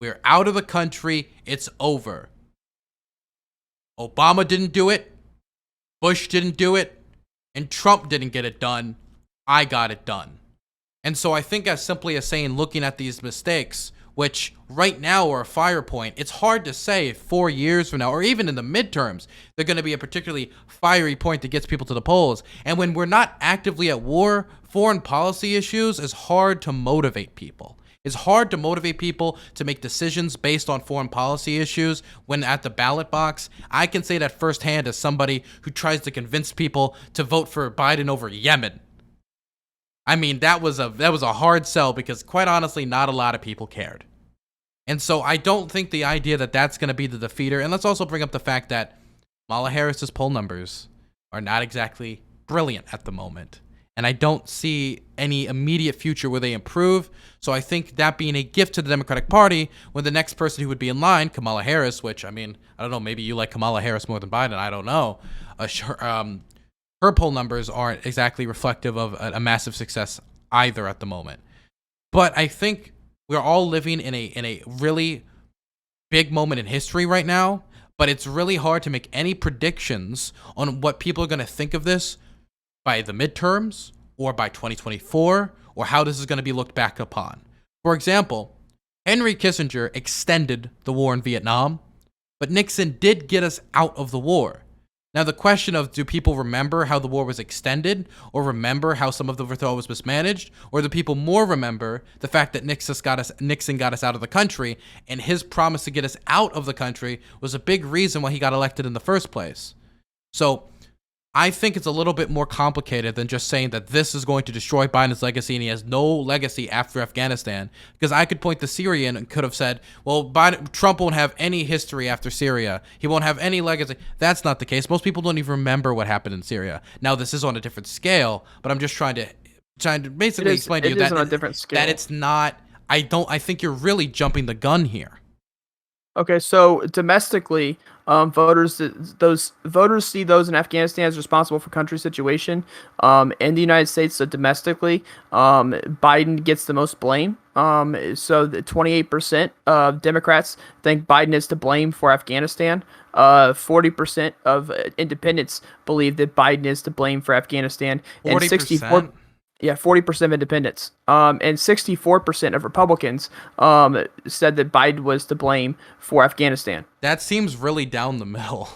Speaker 2: We're out of the country. It's over. Obama didn't do it. Bush didn't do it. And Trump didn't get it done. I got it done. And so I think as simply as saying, looking at these mistakes, which right now are a fire point, it's hard to say if 4 years from now, or even in the midterms, they're going to be a particularly fiery point that gets people to the polls. And when we're not actively at war, foreign policy issues is hard to motivate people. It's hard to motivate people to make decisions based on foreign policy issues when at the ballot box. I can say that firsthand as somebody who tries to convince people to vote for Biden over Yemen. I mean, that was a hard sell because quite honestly, not a lot of people cared. And so I don't think the idea that that's going to be the defeater. And let's also bring up the fact that Kamala Harris's poll numbers are not exactly brilliant at the moment. And I don't see any immediate future where they improve. So I think that being a gift to the Democratic Party, when the next person who would be in line, Kamala Harris, which, I mean, I don't know, maybe you like Kamala Harris more than Biden, I don't know. Her poll numbers aren't exactly reflective of a massive success either at the moment. But I think we're all living in a really big moment in history right now, but it's really hard to make any predictions on what people are going to think of this by the midterms or by 2024 or how this is going to be looked back upon. For example, Henry Kissinger extended the war in Vietnam, but Nixon did get us out of the war. Now, the question of do people remember how the war was extended or remember how some of the withdrawal was mismanaged, or do people more remember the fact that Nixon got us out of the country and his promise to get us out of the country was a big reason why he got elected in the first place? So I think it's a little bit more complicated than just saying that this is going to destroy Biden's legacy and he has no legacy after Afghanistan. Because I could point to Syria and could have said, well, Trump won't have any history after Syria. He won't have any legacy. That's not the case. Most people don't even remember what happened in Syria. Now, this is on a different scale, but I'm just trying to basically explain to you that,
Speaker 1: on a different scale.
Speaker 2: that it's not. I think you're really jumping the gun here.
Speaker 1: Okay, so domestically, voters see those in Afghanistan as responsible for country situation. In the United States, so domestically, Biden gets the most blame. So the 28% of Democrats think Biden is to blame for Afghanistan. 40% of independents believe that Biden is to blame for Afghanistan, and
Speaker 2: 40%?
Speaker 1: Yeah, 40% of independents, and 64% of Republicans said that Biden was to blame for Afghanistan.
Speaker 2: That seems really down the middle.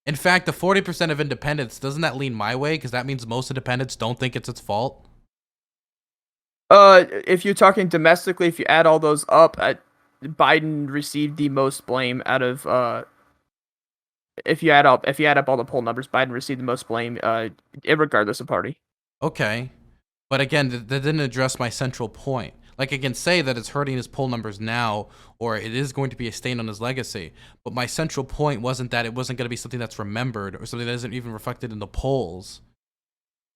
Speaker 2: In fact, the 40% of independents, doesn't that lean my way? Because that means most independents don't think it's its fault.
Speaker 1: If you're talking domestically, if you add all those up, Biden received the most blame out of. If you add up all the poll numbers, Biden received the most blame, regardless of party.
Speaker 2: Okay. But again, that didn't address my central point. Like, I can say that it's hurting his poll numbers now, or it is going to be a stain on his legacy. But my central point wasn't that it wasn't going to be something that's remembered or something that isn't even reflected in the polls.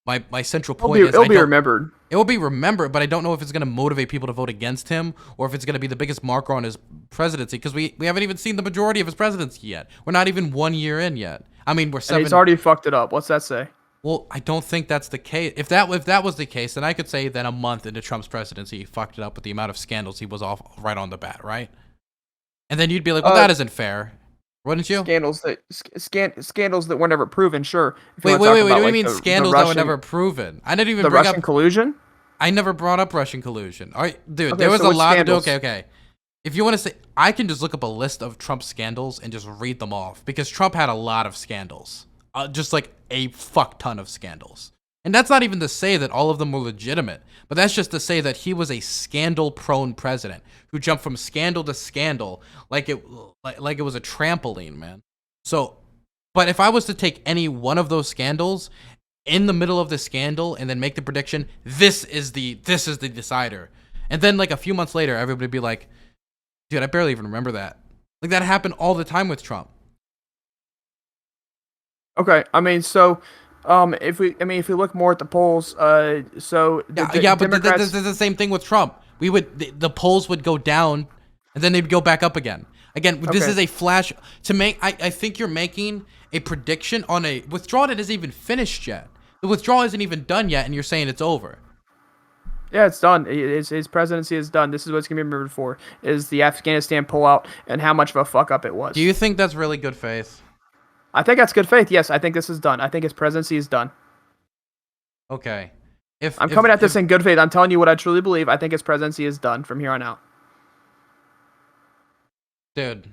Speaker 2: My central point is
Speaker 1: it'll be remembered.
Speaker 2: It will be remembered, but I don't know if it's going to motivate people to vote against him or if it's going to be the biggest marker on his presidency, because we haven't even seen the majority of his presidency yet. We're not even 1 year in yet. I mean, we're 7.
Speaker 1: And he's already fucked it up. What's that say?
Speaker 2: Well, I don't think that's the case. If that was the case, then I could say that a month into Trump's presidency, he fucked it up with the amount of scandals he was off right on the bat, right? And then you'd be like, well, that isn't fair, wouldn't you?
Speaker 1: Scandals that were never proven. Sure.
Speaker 2: Wait. What do you mean scandals that were never proven? I didn't even bring
Speaker 1: Russian
Speaker 2: up
Speaker 1: collusion.
Speaker 2: I never brought up Russian collusion. All right, dude,
Speaker 1: Okay,
Speaker 2: there was
Speaker 1: so
Speaker 2: a
Speaker 1: which
Speaker 2: lot.
Speaker 1: scandals?
Speaker 2: Okay. If you want to say, I can just look up a list of Trump scandals and just read them off, because Trump had a lot of scandals. Just like a fuck ton of scandals. And that's not even to say that all of them were legitimate, but that's just to say that he was a scandal-prone president who jumped from scandal to scandal like it was a trampoline, man. So, but if I was to take any one of those scandals in the middle of the scandal and then make the prediction, this is the decider, and then like a few months later, everybody would be like, dude, I barely even remember that. Like, that happened all the time with Trump.
Speaker 1: Okay, I mean, so if we look more at the polls, so
Speaker 2: But
Speaker 1: Democrats,
Speaker 2: this is the same thing with Trump. The polls would go down, and then they'd go back up again. Again, this is a flash to make. I think you're making a prediction on a withdrawal that isn't even finished yet. The withdrawal isn't even done yet, and you're saying it's over.
Speaker 1: Yeah, it's done. His presidency is done. This is what's gonna be remembered for: is the Afghanistan pullout and how much of a fuck up it was.
Speaker 2: Do you think that's really good faith?
Speaker 1: I think that's good faith. Yes, I think this is done. I think his presidency is done.
Speaker 2: Okay.
Speaker 1: I'm coming at this in good faith. I'm telling you what I truly believe. I think his presidency is done from here on out.
Speaker 2: Dude.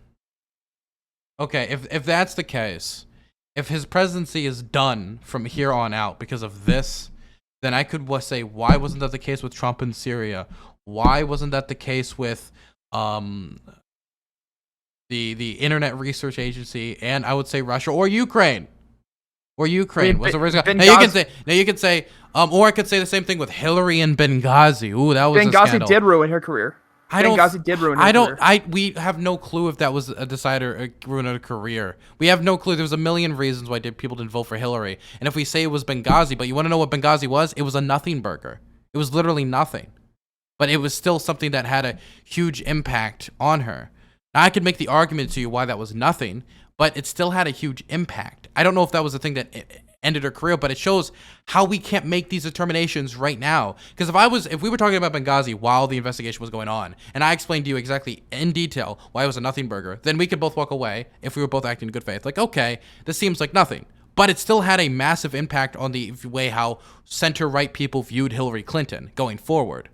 Speaker 2: Okay, if that's the case, if his presidency is done from here on out because of this, then I could say, why wasn't that the case with Trump in Syria? Why wasn't that the case with the Internet Research Agency, and I would say Russia or Ukraine? Or Ukraine.
Speaker 1: I mean,
Speaker 2: Now you can say, or I could say the same thing with Hillary and Benghazi. Ooh, that was a scandal.
Speaker 1: Benghazi did ruin her career. Benghazi did ruin her career.
Speaker 2: We have no clue if that was a decider ruin her career. We have no clue. There was a million reasons why people didn't vote for Hillary. And if we say it was Benghazi, but you want to know what Benghazi was? It was a nothing burger. It was literally nothing. But it was still something that had a huge impact on her. Now, I could make the argument to you why that was nothing, but it still had a huge impact. I don't know if that was the thing that ended her career, but it shows how we can't make these determinations right now. Because if we were talking about Benghazi while the investigation was going on, and I explained to you exactly in detail why it was a nothing burger, then we could both walk away if we were both acting in good faith. Like, okay, this seems like nothing. But it still had a massive impact on the way how center-right people viewed Hillary Clinton going forward,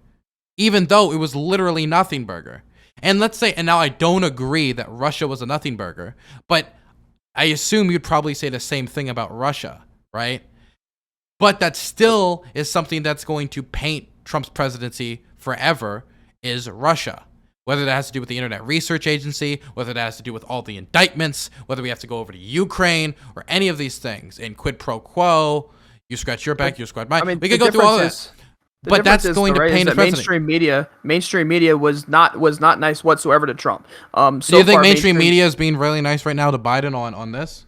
Speaker 2: even though it was literally nothing burger. And let's say, and now I don't agree that Russia was a nothing burger, but I assume you'd probably say the same thing about Russia, right? But that still is something that's going to paint Trump's presidency forever, is Russia. Whether that has to do with the Internet Research Agency, whether that has to do with all the indictments, whether we have to go over to Ukraine, or any of these things, and quid pro quo, you scratch your back, you scratch mine. I mean, we could go through all of that. But that's going to paint the precedent.
Speaker 1: Mainstream media was not nice whatsoever to Trump.
Speaker 2: So do you think mainstream media is being really nice right now to Biden on this?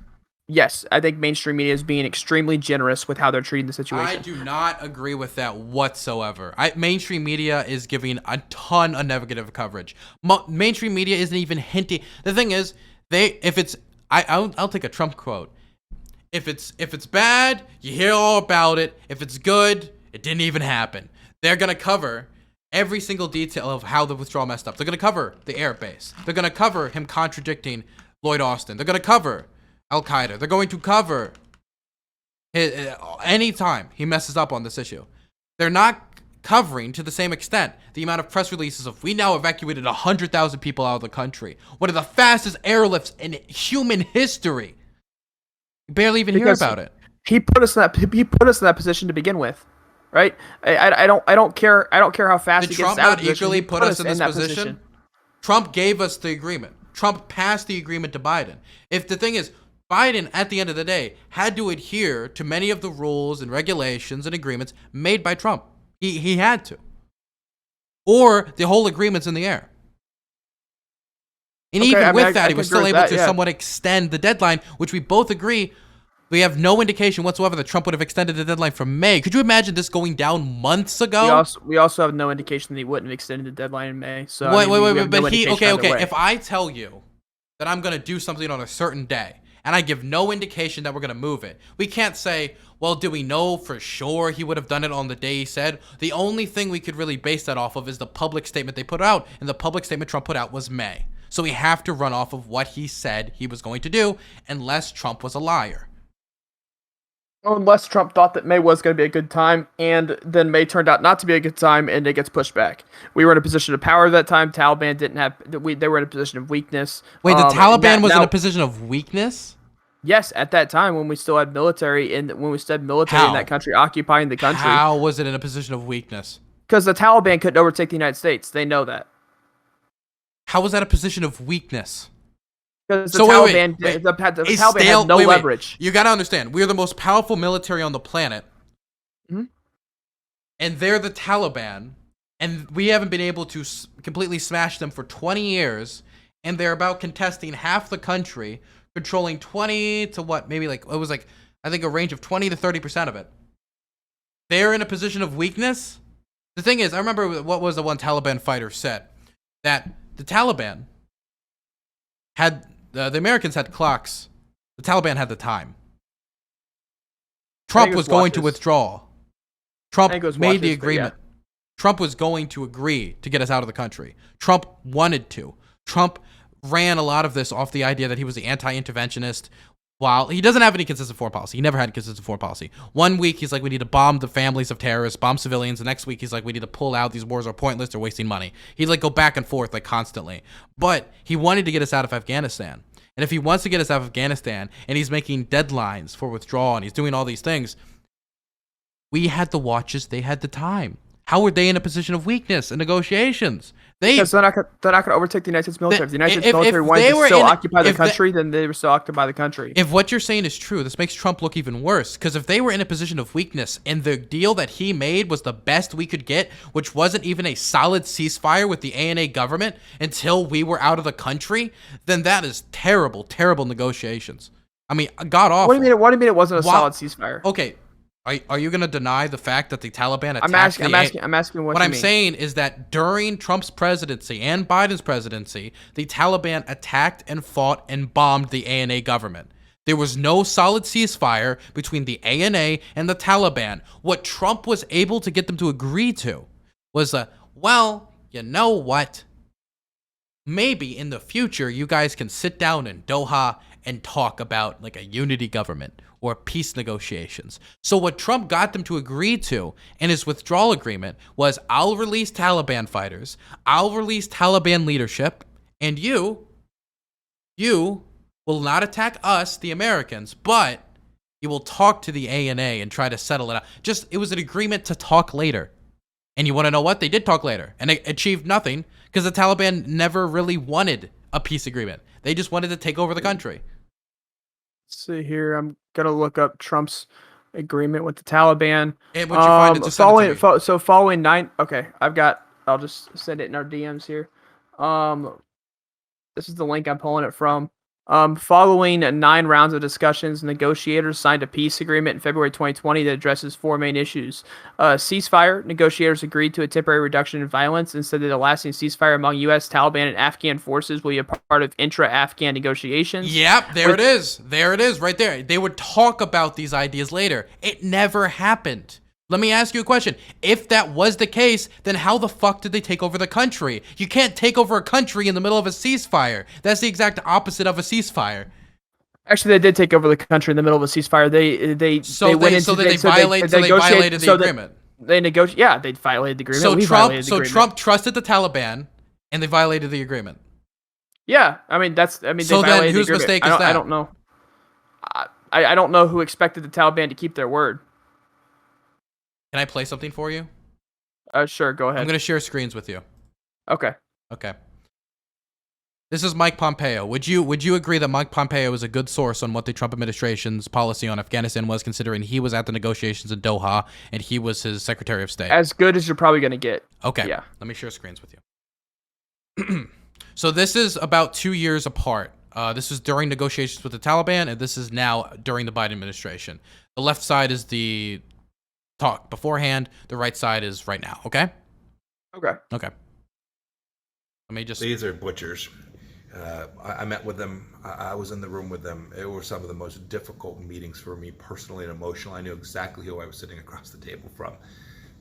Speaker 1: Yes, I think mainstream media is being extremely generous with how they're treating the situation.
Speaker 2: I do not agree with that whatsoever. Mainstream media is giving a ton of negative coverage. Mainstream media isn't even hinting. The thing is, I'll take a Trump quote. If it's bad, you hear all about it. If it's good, it didn't even happen. They're gonna cover every single detail of how the withdrawal messed up. They're gonna cover the air base. They're gonna cover him contradicting Lloyd Austin. They're gonna cover Al-Qaeda. They're going to cover any time he messes up on this issue. They're not covering to the same extent the amount of press releases of we now evacuated 100,000 people out of the country. One of the fastest airlifts in human history. You barely even hear about it.
Speaker 1: He put us in that position to begin with, right? I don't care how fast
Speaker 2: Did
Speaker 1: he gets
Speaker 2: Trump
Speaker 1: out of
Speaker 2: not eagerly put us in this position? Trump gave us the agreement. Trump passed the agreement to Biden. If the thing is, Biden, at the end of the day, had to adhere to many of the rules and regulations and agreements made by Trump. He had to. Or the whole agreement's in the air. And even with that, he was still able to somewhat extend the deadline, which we both agree. We have no indication whatsoever that Trump would have extended the deadline from May. Could you imagine this going down months ago?
Speaker 1: We also have no indication that he wouldn't have extended the deadline in May. So
Speaker 2: wait. But okay. If I tell you that I'm going to do something on a certain day, and I give no indication that we're going to move it, we can't say, well, do we know for sure he would have done it on the day he said? The only thing we could really base that off of is the public statement they put out, and the public statement Trump put out was May. So we have to run off of what he said he was going to do, unless Trump was a liar.
Speaker 1: Unless Trump thought that May was going to be a good time, and then May turned out not to be a good time, and it gets pushed back. We were in a position of power at that time. Taliban didn't have. They were in a position of weakness.
Speaker 2: Wait, the Taliban was in a position of weakness?
Speaker 1: Yes, at that time when we still had military in that country occupying the country.
Speaker 2: How was it in a position of weakness?
Speaker 1: Because the Taliban couldn't overtake the United States. They know that.
Speaker 2: How was that a position of weakness?
Speaker 1: Because the Taliban had no leverage.
Speaker 2: You got to understand, we are the most powerful military on the planet.
Speaker 1: Mm-hmm.
Speaker 2: And they're the Taliban. And we haven't been able to completely smash them for 20 years. And they're about contesting half the country, controlling 20 to what? Maybe I think a range of 20 to 30% of it. They're in a position of weakness. The thing is, I remember what was the one Taliban fighter said, that the Taliban had, the Americans had clocks. The Taliban had the time. Trump was going to withdraw. Trump made the agreement. Yeah. Trump was going to agree to get us out of the country. Trump wanted to. Trump ran a lot of this off the idea that he was the anti-interventionist. While he doesn't have any consistent foreign policy. He never had consistent foreign policy. One week, he's like, we need to bomb the families of terrorists, bomb civilians. The next week, he's like, we need to pull out. These wars are pointless. They're wasting money. He'd go back and forth constantly. But he wanted to get us out of Afghanistan. And if he wants to get us out of Afghanistan and he's making deadlines for withdrawal and he's doing all these things, we had the watches. They had the time. How were they in a position of weakness in negotiations?
Speaker 1: Because they're not going to overtake the United States military. If the United States military wanted to still occupy the country, then they were still occupy the country.
Speaker 2: If what you're saying is true, this makes Trump look even worse. Because if they were in a position of weakness and the deal that he made was the best we could get, which wasn't even a solid ceasefire with the ANA government until we were out of the country, then that is terrible, terrible negotiations. I mean, god awful.
Speaker 1: What do you mean it wasn't a solid ceasefire?
Speaker 2: Okay. Are you going to deny the fact that the Taliban attacked
Speaker 1: I'm asking what
Speaker 2: I'm saying is that during Trump's presidency and Biden's presidency, the Taliban attacked and fought and bombed the ANA government. There was no solid ceasefire between the ANA and the Taliban. What Trump was able to get them to agree to was, well, you know what? Maybe in the future, you guys can sit down in Doha and talk about a unity government or peace negotiations. So what Trump got them to agree to in his withdrawal agreement was, I'll release Taliban fighters, I'll release Taliban leadership, and you will not attack us, the Americans, but you will talk to the ANA and try to settle it out. It was an agreement to talk later. And you want to know what? They did talk later, and they achieved nothing because the Taliban never really wanted a peace agreement. They just wanted to take over the country.
Speaker 1: Let's see here. I'm gonna look up Trump's agreement with the Taliban.
Speaker 2: And once you find it, just send it to me.
Speaker 1: Following 9. Okay, I'll just send it in our DMs here. This is the link I'm pulling it from. Following 9 rounds of discussions, negotiators signed a peace agreement in February 2020 that addresses 4 main issues. Ceasefire. Negotiators agreed to a temporary reduction in violence and said that a lasting ceasefire among U.S., Taliban, and Afghan forces will be a part of intra-Afghan negotiations.
Speaker 2: Yep, there it is. There it is, right there. They would talk about these ideas later. It never happened. Let me ask you a question. If that was the case, then how the fuck did they take over the country? You can't take over a country in the middle of a ceasefire. That's the exact opposite of a ceasefire.
Speaker 1: Actually, they did take over the country in the middle of a ceasefire. They violated
Speaker 2: the agreement.
Speaker 1: They negotiated. Yeah, they violated the agreement.
Speaker 2: Trump trusted the Taliban, and they violated the agreement.
Speaker 1: Yeah, I mean they violated the agreement.
Speaker 2: So then, whose mistake is that?
Speaker 1: I don't know. I don't know who expected the Taliban to keep their word.
Speaker 2: Can I play something for you?
Speaker 1: Sure, go ahead.
Speaker 2: I'm going to share screens with you.
Speaker 1: Okay.
Speaker 2: Okay. This is Mike Pompeo. Would you agree that Mike Pompeo is a good source on what the Trump administration's policy on Afghanistan was, considering he was at the negotiations in Doha and he was his Secretary of State?
Speaker 1: As good as you're probably going to get.
Speaker 2: Okay.
Speaker 1: Yeah.
Speaker 2: Let me share screens with you. So this is about 2 years apart. This is during negotiations with the Taliban, and this is now during the Biden administration. The left side is the talk beforehand. The right side is right now. Okay.
Speaker 1: Okay.
Speaker 2: Let me just.
Speaker 3: These are butchers. I met with them. I was in the room with them. It were some of the most difficult meetings for me personally and emotional. I knew exactly who I was sitting across the table from.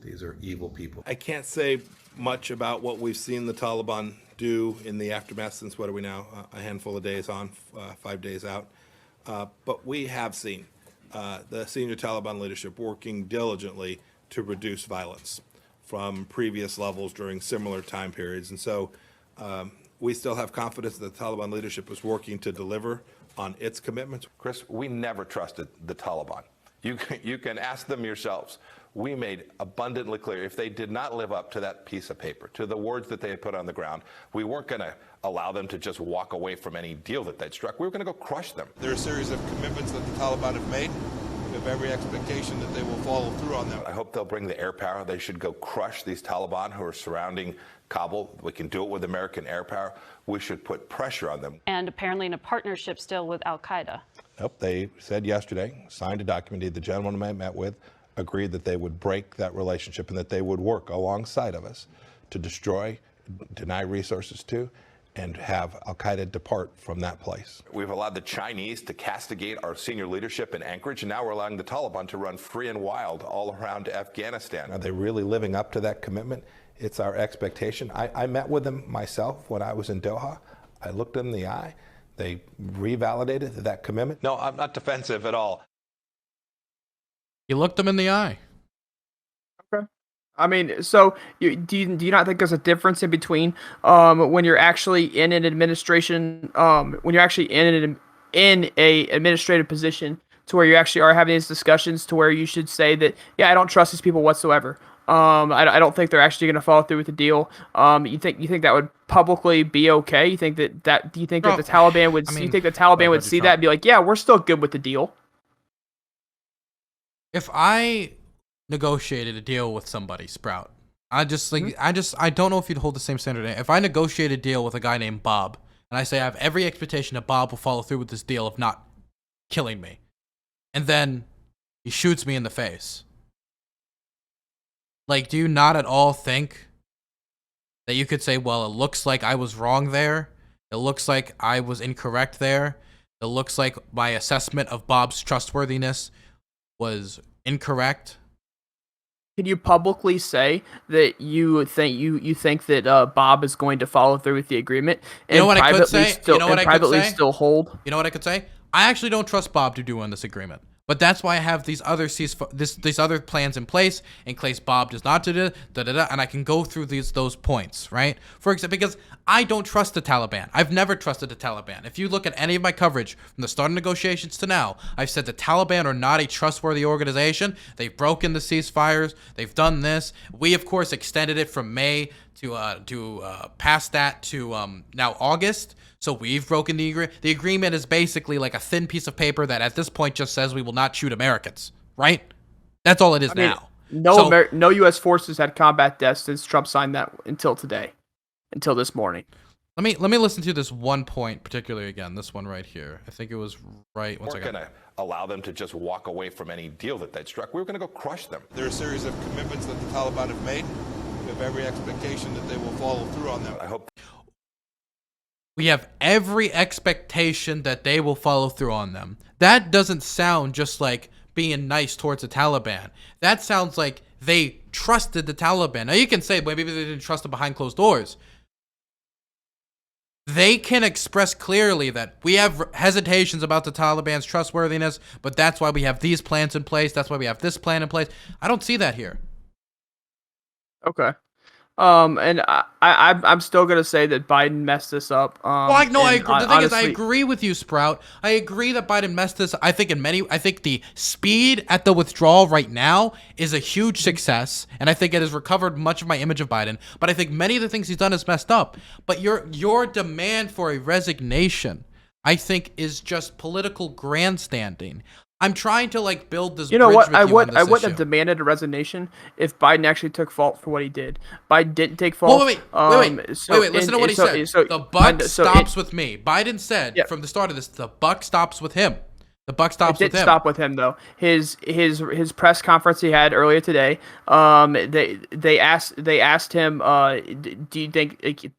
Speaker 3: These are evil people.
Speaker 4: I can't say much about what we've seen the Taliban do in the aftermath since, what are we now, a handful of days on, 5 days out. But we have seen the senior Taliban leadership working diligently to reduce violence from previous levels during similar time periods. And so we still have confidence that the Taliban leadership is working to deliver on its commitments.
Speaker 5: Chris, we never trusted the Taliban. You can ask them yourselves. We made abundantly clear if they did not live up to that piece of paper, to the words that they had put on the ground, we weren't going to allow them to just walk away from any deal that they'd struck. We were going to go crush them.
Speaker 4: There are a series of commitments that the Taliban have made. We have every expectation that they will follow through on them.
Speaker 5: I hope they'll bring the air power. They should go crush these Taliban who are surrounding Kabul. We can do it with American air power. We should put pressure on them.
Speaker 6: And apparently in a partnership still with al-Qaeda.
Speaker 4: Nope, they said yesterday, signed a document, the gentleman I met with, agreed that they would break that relationship and that they would work alongside of us to destroy, deny resources to, and have al-Qaeda depart from that place.
Speaker 5: We've allowed the Chinese to castigate our senior leadership in Anchorage, and now we're allowing the Taliban to run free and wild all around Afghanistan.
Speaker 4: Are they really living up to that commitment? It's our expectation. I met with them myself when I was in Doha. I looked them in the eye. They revalidated that commitment.
Speaker 5: No, I'm not defensive at all.
Speaker 2: You looked them in the eye.
Speaker 1: Okay. I mean, so do you not think there's a difference in between when you're actually in an administration, when you're actually in a administrative position, to where you actually are having these discussions, to where you should say that, yeah, I don't trust these people whatsoever. I don't think they're actually going to follow through with the deal. You think that would publicly be okay? You think that do you think that the Taliban would? You think the Taliban would see that and be like, yeah, we're still good with the deal?
Speaker 2: If I negotiated a deal with somebody, Sprout, I don't know if you'd hold the same standard. If I negotiate a deal with a guy named Bob, and I say I have every expectation that Bob will follow through with this deal of not killing me, and then he shoots me in the face. Like, do you not at all think that you could say, well, it looks like I was wrong there. It looks like I was incorrect there. It looks like my assessment of Bob's trustworthiness was incorrect.
Speaker 1: Can you publicly say that you think that Bob is going to follow through with the agreement, and
Speaker 2: you know what I could say?
Speaker 1: Still hold?
Speaker 2: You know what I could say? I actually don't trust Bob to do on this agreement. But that's why I have these other these other plans in place in case Bob does not and I can go through those points, right? For example, because I don't trust the Taliban. I've never trusted the Taliban. If you look at any of my coverage from the start of negotiations to now, I've said the Taliban are not a trustworthy organization. They've broken the ceasefires. They've done this. We, of course, extended it from May to past that to now August. So we've broken the agreement. The agreement is basically like a thin piece of paper that at this point just says we will not shoot Americans, right? That's all it is now.
Speaker 1: No U.S. forces had combat deaths since Trump signed that until today, until this morning.
Speaker 2: Let me listen to this one point particularly again. This one right here. I think it was right.
Speaker 5: We weren't going to allow them to just walk away from any deal that they'd struck. We were going to go crush them.
Speaker 4: There are a series of commitments that the Taliban have made. We have every expectation that they will follow through on them.
Speaker 5: I hope.
Speaker 2: We have every expectation that they will follow through on them. That doesn't sound just like being nice towards the Taliban. That sounds like they trusted the Taliban. Now you can say, well, maybe they didn't trust them behind closed doors. They can express clearly that we have hesitations about the Taliban's trustworthiness, but that's why we have these plans in place. That's why we have this plan in place. I don't see that here.
Speaker 1: Okay. And I'm still gonna say that Biden messed this up.
Speaker 2: Well, I agree. The thing is, I
Speaker 1: honestly,
Speaker 2: agree with you, Sprout. I agree that Biden messed this. I think the speed at the withdrawal right now is a huge success, and I think it has recovered much of my image of Biden. But I think many of the things he's done is messed up. But your demand for a resignation, I think, is just political grandstanding. I'm trying to build this.
Speaker 1: You know what?
Speaker 2: I
Speaker 1: wouldn't have demanded a resignation if Biden actually took fault for what he did. Biden didn't take fault.
Speaker 2: Wait. Listen to what he said. The buck stops with me. Biden said from the start of this, the buck stops with him. The buck stops with him.
Speaker 1: It didn't stop with him though. His press conference he had earlier today. They asked him, do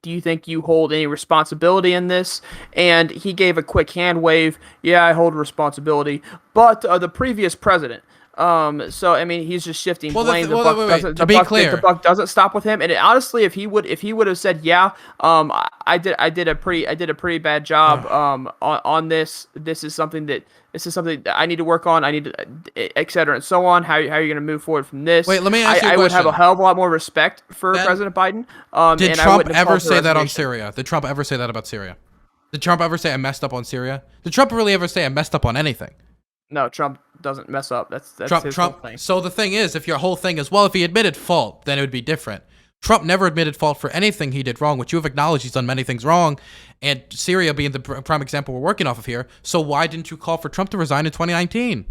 Speaker 1: you think you hold any responsibility in this? And he gave a quick hand wave. Yeah, I hold responsibility. But the previous president. So I mean, he's just shifting blame. The buck doesn't stop with him. And honestly, if he would have said, yeah, I did a pretty bad job on this. This is something that I need to work on. I need to, et cetera, and so on. How are you going to move forward from this?
Speaker 2: Wait, let me ask you a
Speaker 1: question. I would have a hell of a lot more respect for President Biden.
Speaker 2: Did Trump ever say that on Syria? Did Trump ever say that about Syria? Did Trump ever say I messed up on Syria? Did Trump really ever say I messed up on anything?
Speaker 1: No, Trump doesn't mess up. That's his whole thing.
Speaker 2: So the thing is, if your whole thing is, well, if he admitted fault, then it would be different. Trump never admitted fault for anything he did wrong, which you have acknowledged he's done many things wrong, and Syria being the prime example we're working off of here. So why didn't you call for Trump to resign in 2019?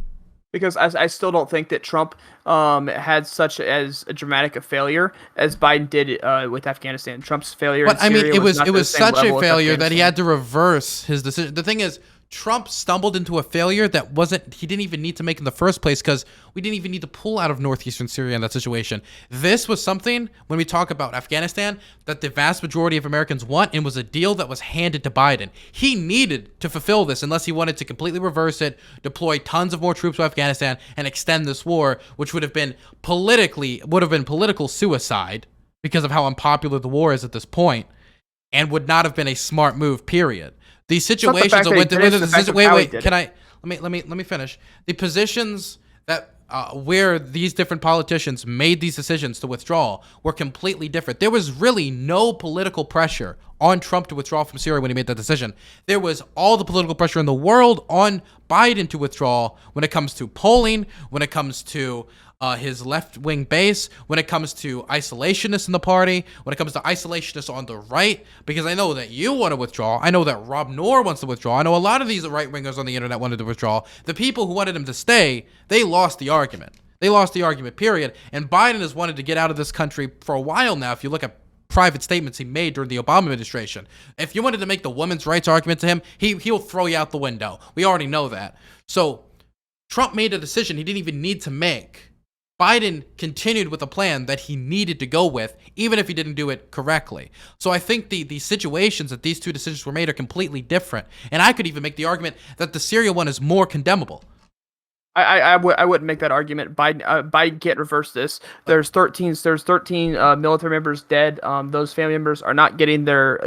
Speaker 1: Because I still don't think that Trump had such as a dramatic a failure as Biden did with Afghanistan. Trump's failure.
Speaker 2: But
Speaker 1: in Syria
Speaker 2: I mean, it was such a failure
Speaker 1: that
Speaker 2: he had to reverse his decision. The thing is, Trump stumbled into a failure that he didn't even need to make in the first place because we didn't even need to pull out of northeastern Syria in that situation. This was something, when we talk about Afghanistan, that the vast majority of Americans want, and was a deal that was handed to Biden. He needed to fulfill this unless he wanted to completely reverse it, deploy tons of more troops to Afghanistan, and extend this war, which would have been political suicide because of how unpopular the war is at this point, and would not have been a smart move, period. These situations let me finish. The positions that where these different politicians made these decisions to withdraw were completely different. There was really no political pressure on Trump to withdraw from Syria when he made that decision. There was all the political pressure in the world on Biden to withdraw when it comes to polling, when it comes to his left-wing base, when it comes to isolationists in the party, when it comes to isolationists on the right, because I know that you want to withdraw. I know that Rob Noor wants to withdraw. I know a lot of these right-wingers on the internet wanted to withdraw. The people who wanted him to stay, they lost the argument. They lost the argument, period. And Biden has wanted to get out of this country for a while now, if you look at private statements he made during the Obama administration. If you wanted to make the women's rights argument to him, he'll throw you out the window. We already know that. So Trump made a decision he didn't even need to make. Biden continued with a plan that he needed to go with, even if he didn't do it correctly. So I think the situations that these two decisions were made are completely different. And I could even make the argument that the Syria one is more condemnable.
Speaker 1: I wouldn't make that argument. Biden can't reverse this. There's 13 military members dead. Those family members are not getting their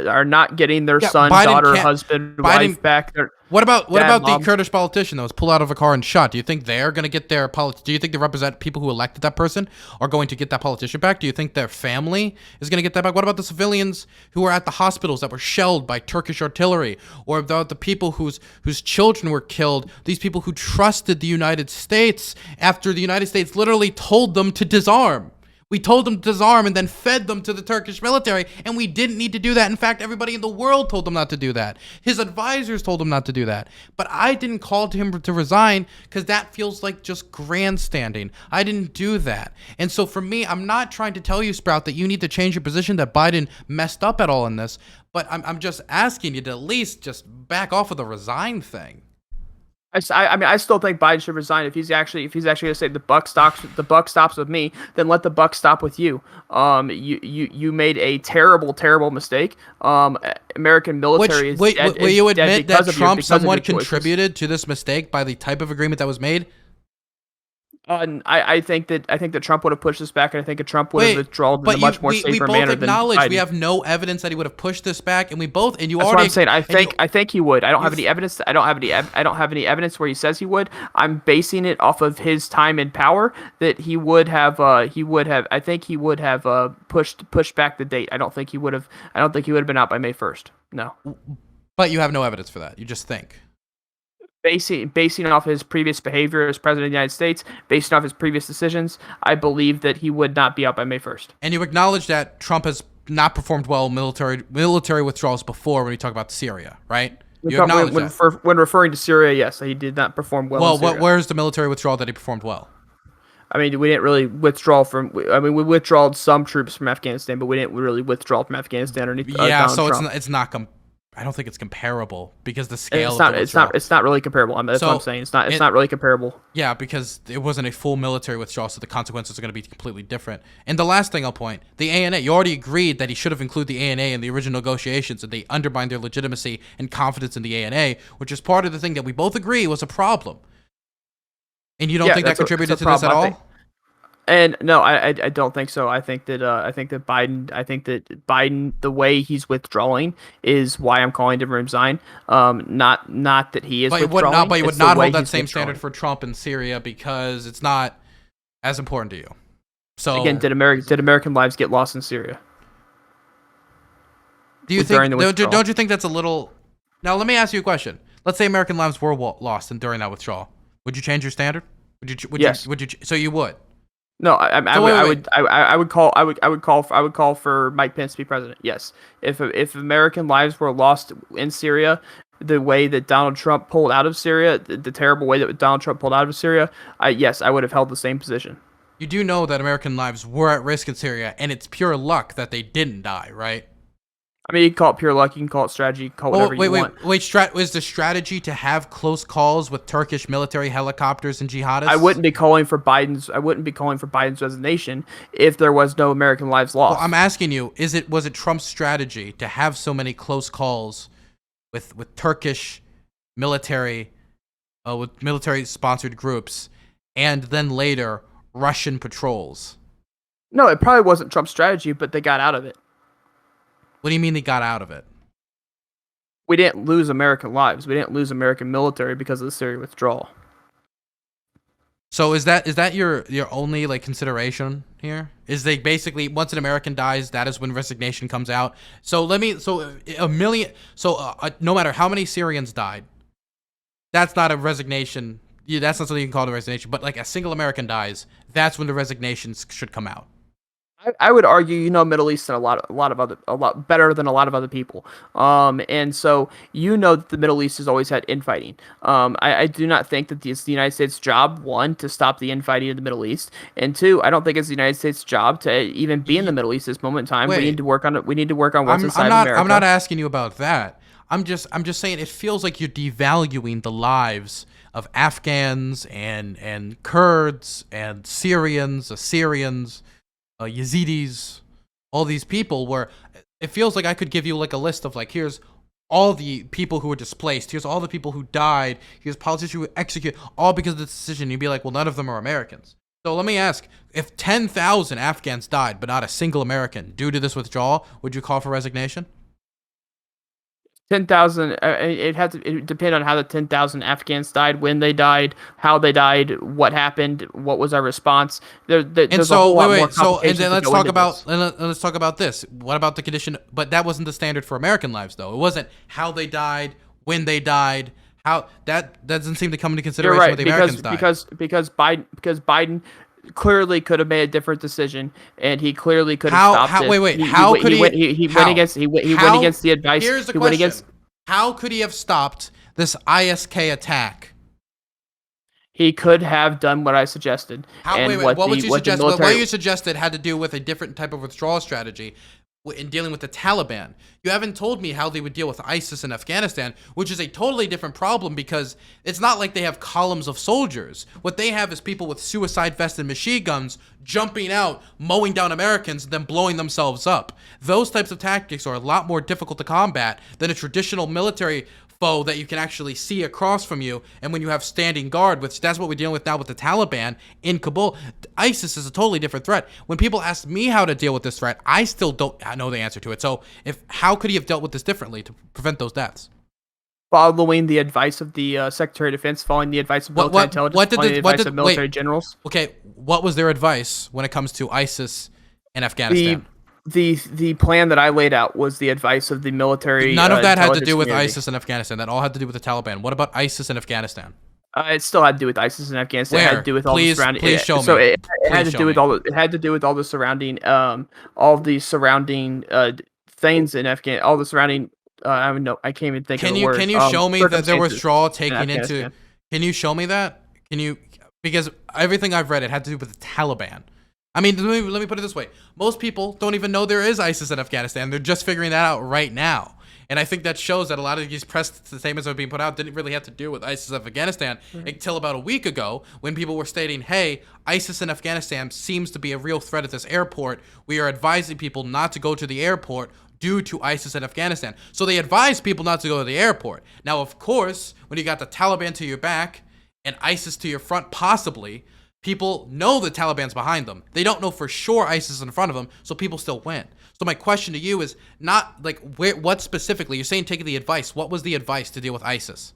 Speaker 1: son, daughter, husband, wife back.
Speaker 2: What about
Speaker 1: Dad,
Speaker 2: the
Speaker 1: Mom.
Speaker 2: Kurdish politician that was pulled out of a car and shot? Do you think they're going to get their do you think they represent people who elected that person are going to get that politician back? Do you think their family is going to get that back? What about the civilians who were at the hospitals that were shelled by Turkish artillery, or about the people whose children were killed? These people who trusted the United States after the United States literally told them to disarm. We told them to disarm and then fed them to the Turkish military, and we didn't need to do that. In fact, everybody in the world told them not to do that. His advisors told him not to do that. But I didn't call to him to resign because that feels like just grandstanding. I didn't do that. And so for me, I'm not trying to tell you, Sprout, that you need to change your position, that Biden messed up at all in this, but I'm just asking you to at least just back off of the resign thing.
Speaker 1: I mean, I still think Biden should resign. If he's actually going to say the buck stops with me, then let the buck stop with you. You made a terrible mistake. American military is dead.
Speaker 2: Will you admit that Trump somewhat
Speaker 1: choices.
Speaker 2: contributed to this mistake by the type of agreement that was made?
Speaker 1: I think that Trump would have pushed this back, and I think that Trump would have withdrawn in a much more safer manner than Biden.
Speaker 2: We both acknowledge we have no evidence that he would have pushed this back, and we both, and you
Speaker 1: That's
Speaker 2: already.
Speaker 1: what I'm saying. I think he would. I don't have any evidence. I don't have any evidence where he says he would. I'm basing it off of his time in power that he would have. I think he would have pushed back the date. I don't think he would have been out by May 1st. No.
Speaker 2: But you have no evidence for that. You just think.
Speaker 1: Basing off his previous behavior as president of the United States, basing off his previous decisions, I believe that he would not be out by May 1st.
Speaker 2: And you acknowledge that Trump has not performed well military withdrawals before when we talk about Syria, right?
Speaker 1: When referring to Syria, yes, he did not perform well.
Speaker 2: Well, where's the military withdrawal that he performed well?
Speaker 1: I mean, we didn't really withdraw from. I mean, we withdrawed some troops from Afghanistan, but we didn't really withdraw from Afghanistan underneath. Donald Trump.
Speaker 2: It's not. I don't think it's comparable because the scale.
Speaker 1: It's not really comparable. I mean, that's what I'm saying. It's not really comparable.
Speaker 2: Yeah, because it wasn't a full military withdrawal, so the consequences are going to be completely different. And the last thing I'll point, the ANA. You already agreed that he should have included the ANA in the original negotiations, and they undermined their legitimacy and confidence in the ANA, which is part of the thing that we both agree was a problem. And you don't think that contributed to this at all?
Speaker 1: And no, I don't think so. I think that Biden, the way he's withdrawing is why I'm calling him to resign. Not that he is withdrawing.
Speaker 2: But you would not hold that same standard for Trump in Syria because it's not as important to you. So
Speaker 1: again, did American lives get lost in Syria?
Speaker 2: Do you think? Don't you think that's a little? Now let me ask you a question. Let's say American lives were lost during that withdrawal. Would you change your standard?
Speaker 1: Yes.
Speaker 2: So you would.
Speaker 1: No, I would call for Mike Pence to be president. Yes, if American lives were lost in Syria, the way that Donald Trump pulled out of Syria, the terrible way that Donald Trump pulled out of Syria, yes, I would have held the same position.
Speaker 2: You do know that American lives were at risk in Syria, and it's pure luck that they didn't die, right?
Speaker 1: I mean, you can call it pure luck, you can call it strategy, you can call it whatever you want.
Speaker 2: Was the strategy to have close calls with Turkish military helicopters and jihadists?
Speaker 1: I wouldn't be calling for Biden's resignation if there was no American lives lost.
Speaker 2: Well, I'm asking you, was it Trump's strategy to have so many close calls with Turkish military, with military-sponsored groups, and then later Russian patrols?
Speaker 1: No, it probably wasn't Trump's strategy, but they got out of it.
Speaker 2: What do you mean they got out of it?
Speaker 1: We didn't lose American lives. We didn't lose American military because of the Syria withdrawal.
Speaker 2: So is that your only consideration here? Is they basically once an American dies, that is when resignation comes out. So no matter how many Syrians died, that's not a resignation. Yeah, that's not something you can call a resignation. But a single American dies, that's when the resignations should come out.
Speaker 1: I would argue, Middle East a lot better than a lot of other people. And so that the Middle East has always had infighting. I do not think that it's the United States' job, one, to stop the infighting in the Middle East, and two, I don't think it's the United States' job to even be in the Middle East at this moment in time. We need to work on it. We need to work on what's inside America.
Speaker 2: I'm not asking you about that. I'm just saying it feels like you're devaluing the lives of Afghans and Kurds and Syrians, Assyrians, Yazidis, all these people, where it feels like I could give you a list of here's all the people who were displaced, here's all the people who died, here's politicians who were executed, all because of this decision. You'd be like, well, none of them are Americans. So let me ask, if 10,000 Afghans died but not a single American due to this withdrawal, would you call for resignation?
Speaker 1: 10,000. It had to depend on how the 10,000 Afghans died, when they died, how they died, what happened, what was our response.
Speaker 2: And
Speaker 1: There's a
Speaker 2: so
Speaker 1: whole lot more
Speaker 2: wait, so and
Speaker 1: complications
Speaker 2: then
Speaker 1: that
Speaker 2: let's
Speaker 1: go
Speaker 2: talk
Speaker 1: into
Speaker 2: about
Speaker 1: this.
Speaker 2: let's talk about this. What about the condition? But that wasn't the standard for American lives, though. It wasn't how they died, when they died. How that doesn't seem to come into
Speaker 1: You're
Speaker 2: consideration
Speaker 1: right,
Speaker 2: when the Americans died.
Speaker 1: because Biden clearly could have made a different decision, and he clearly could have
Speaker 2: How?
Speaker 1: stopped
Speaker 2: How?
Speaker 1: it.
Speaker 2: Wait.
Speaker 1: He,
Speaker 2: How
Speaker 1: he,
Speaker 2: could
Speaker 1: he
Speaker 2: he?
Speaker 1: went he went
Speaker 2: how?
Speaker 1: against he went
Speaker 2: How?
Speaker 1: against the advice.
Speaker 2: Here's the
Speaker 1: he went
Speaker 2: question:
Speaker 1: against
Speaker 2: How could he have stopped this ISK attack?
Speaker 1: He could have done what I suggested.
Speaker 2: How?
Speaker 1: And
Speaker 2: Wait. What would you
Speaker 1: what the
Speaker 2: suggest? What
Speaker 1: military,
Speaker 2: you suggested had to do with a different type of withdrawal strategy in dealing with the Taliban. You haven't told me how they would deal with ISIS in Afghanistan, which is a totally different problem because it's not like they have columns of soldiers. What they have is people with suicide vests and machine guns jumping out, mowing down Americans, then blowing themselves up. Those types of tactics are a lot more difficult to combat than a traditional military foe that you can actually see across from you. And when you have standing guard, which that's what we're dealing with now with the Taliban in Kabul, ISIS is a totally different threat. When people ask me how to deal with this threat, I still don't know the answer to it. So how could he have dealt with this differently to prevent those deaths?
Speaker 1: following the advice of the Secretary of Defense, following the advice of military intelligence, following the advice of military generals.
Speaker 2: Okay, what was their advice when it comes to ISIS in Afghanistan?
Speaker 1: The plan that I laid out was the advice of the military.
Speaker 2: None of that had to
Speaker 1: intelligence
Speaker 2: do with
Speaker 1: community.
Speaker 2: ISIS in Afghanistan. That all had to do with the Taliban. What about ISIS in Afghanistan?
Speaker 1: It still had to do with ISIS in Afghanistan. It had to do with all the surrounding.
Speaker 2: Please show
Speaker 1: so
Speaker 2: me.
Speaker 1: it had
Speaker 2: Please
Speaker 1: to
Speaker 2: show
Speaker 1: do with
Speaker 2: me.
Speaker 1: all. It had to do with all the surrounding things in Afghanistan. All the surrounding. I don't know. I can't even think of the word.
Speaker 2: Can you show me that there was withdrawal taking into?
Speaker 1: Afghanistan.
Speaker 2: Can you show me that? Can you? Because everything I've read, it had to do with the Taliban. I mean, let me put it this way. Most people don't even know there is ISIS in Afghanistan. They're just figuring that out right now. And I think that shows that a lot of these press statements that are being put out didn't really have to do with ISIS in Afghanistan until about a week ago when people were stating, hey, ISIS in Afghanistan seems to be a real threat at this airport. We are advising people not to go to the airport due to ISIS in Afghanistan. So they advised people not to go to the airport. Now, of course, when you got the Taliban to your back and ISIS to your front, possibly, people know the Taliban's behind them. They don't know for sure ISIS is in front of them, so people still win. So my question to you is not like what specifically, you're saying taking the advice. What was the advice to deal with ISIS?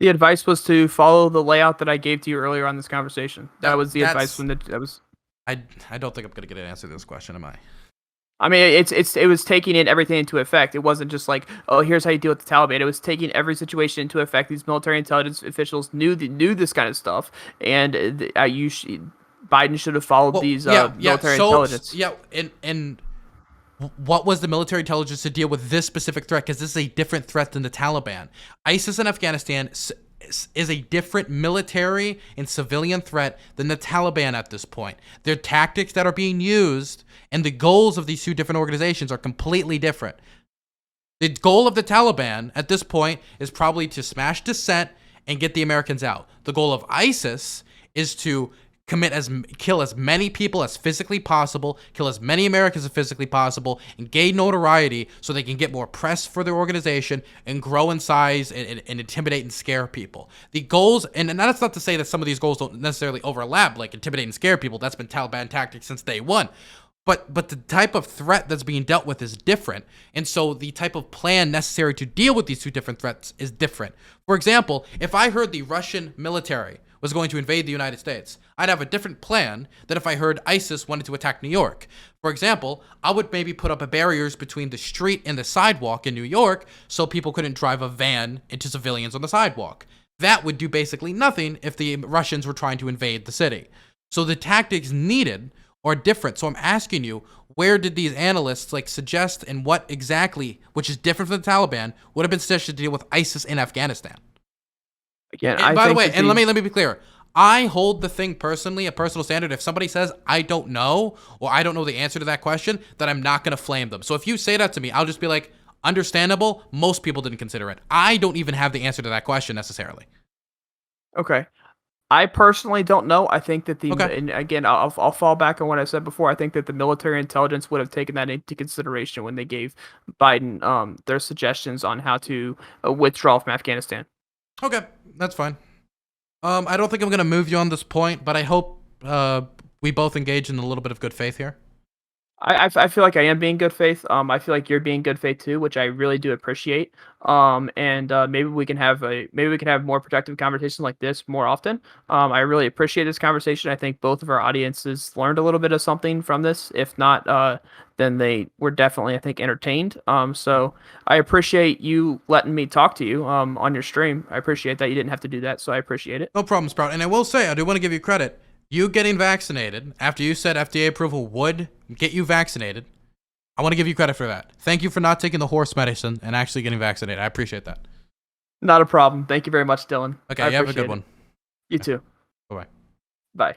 Speaker 1: The advice was to follow the layout that I gave to you earlier on this conversation. That was the advice
Speaker 2: that's-
Speaker 1: that was.
Speaker 2: I don't think I'm gonna get an answer to this question, am I?
Speaker 1: I mean, it was taking in everything into effect. It wasn't just like, oh, here's how you deal with the Taliban. It was taking every situation into effect. These military intelligence officials knew this kind of stuff, and Biden should have followed these military intelligence.
Speaker 2: Yeah, and what was the military intelligence to deal with this specific threat? Because this is a different threat than the Taliban. ISIS in Afghanistan is a different military and civilian threat than the Taliban at this point. Their tactics that are being used and the goals of these two different organizations are completely different. The goal of the Taliban at this point is probably to smash dissent and get the Americans out. The goal of ISIS is to kill as many people as physically possible, kill as many Americans as physically possible, and gain notoriety so they can get more press for their organization and grow in size and intimidate and scare people. The goals, and that's not to say that some of these goals don't necessarily overlap, like intimidate and scare people. That's been Taliban tactics since day one. But the type of threat that's being dealt with is different. And so the type of plan necessary to deal with these two different threats is different. For example, if I heard the Russian military was going to invade the United States, I'd have a different plan than if I heard ISIS wanted to attack New York. For example, I would maybe put up barriers between the street and the sidewalk in New York so people couldn't drive a van into civilians on the sidewalk. That would do basically nothing if the Russians were trying to invade the city. So the tactics needed are different. So I'm asking you, where did these analysts suggest and what exactly, which is different from the Taliban, would have been suggested to deal with ISIS in Afghanistan?
Speaker 1: Again,
Speaker 2: And by the way, let me be clear. I hold the thing personally, a personal standard. If somebody says I don't know or I don't know the answer to that question, then I'm not going to flame them. So if you say that to me, I'll just be like, understandable. Most people didn't consider it. I don't even have the answer to that question necessarily.
Speaker 1: Okay. I personally don't know. I think that
Speaker 2: Okay.
Speaker 1: and again, I'll fall back on what I said before. I think that the military intelligence would have taken that into consideration when they gave Biden their suggestions on how to withdraw from Afghanistan.
Speaker 2: Okay, that's fine. I don't think I'm going to move you on this point, but I hope we both engage in a little bit of good faith here.
Speaker 1: I feel like I am being good faith. I feel like you're being good faith too, which I really do appreciate. And maybe we can have more productive conversations like this more often. I really appreciate this conversation. I think both of our audiences learned a little bit of something from this. If not, then they were definitely, I think, entertained. So I appreciate you letting me talk to you on your stream. I appreciate that. You didn't have to do that, so I appreciate it.
Speaker 2: No problem, Sprout. And I will say, I do want to give you credit. You getting vaccinated after you said FDA approval would get you vaccinated. I want to give you credit for that. Thank you for not taking the horse medicine and actually getting vaccinated. I appreciate that.
Speaker 1: Not a problem. Thank you very much, Dylan.
Speaker 2: Okay,
Speaker 1: I
Speaker 2: you have a
Speaker 1: appreciate
Speaker 2: good
Speaker 1: it.
Speaker 2: one.
Speaker 1: You too.
Speaker 2: Bye-bye.
Speaker 1: Bye.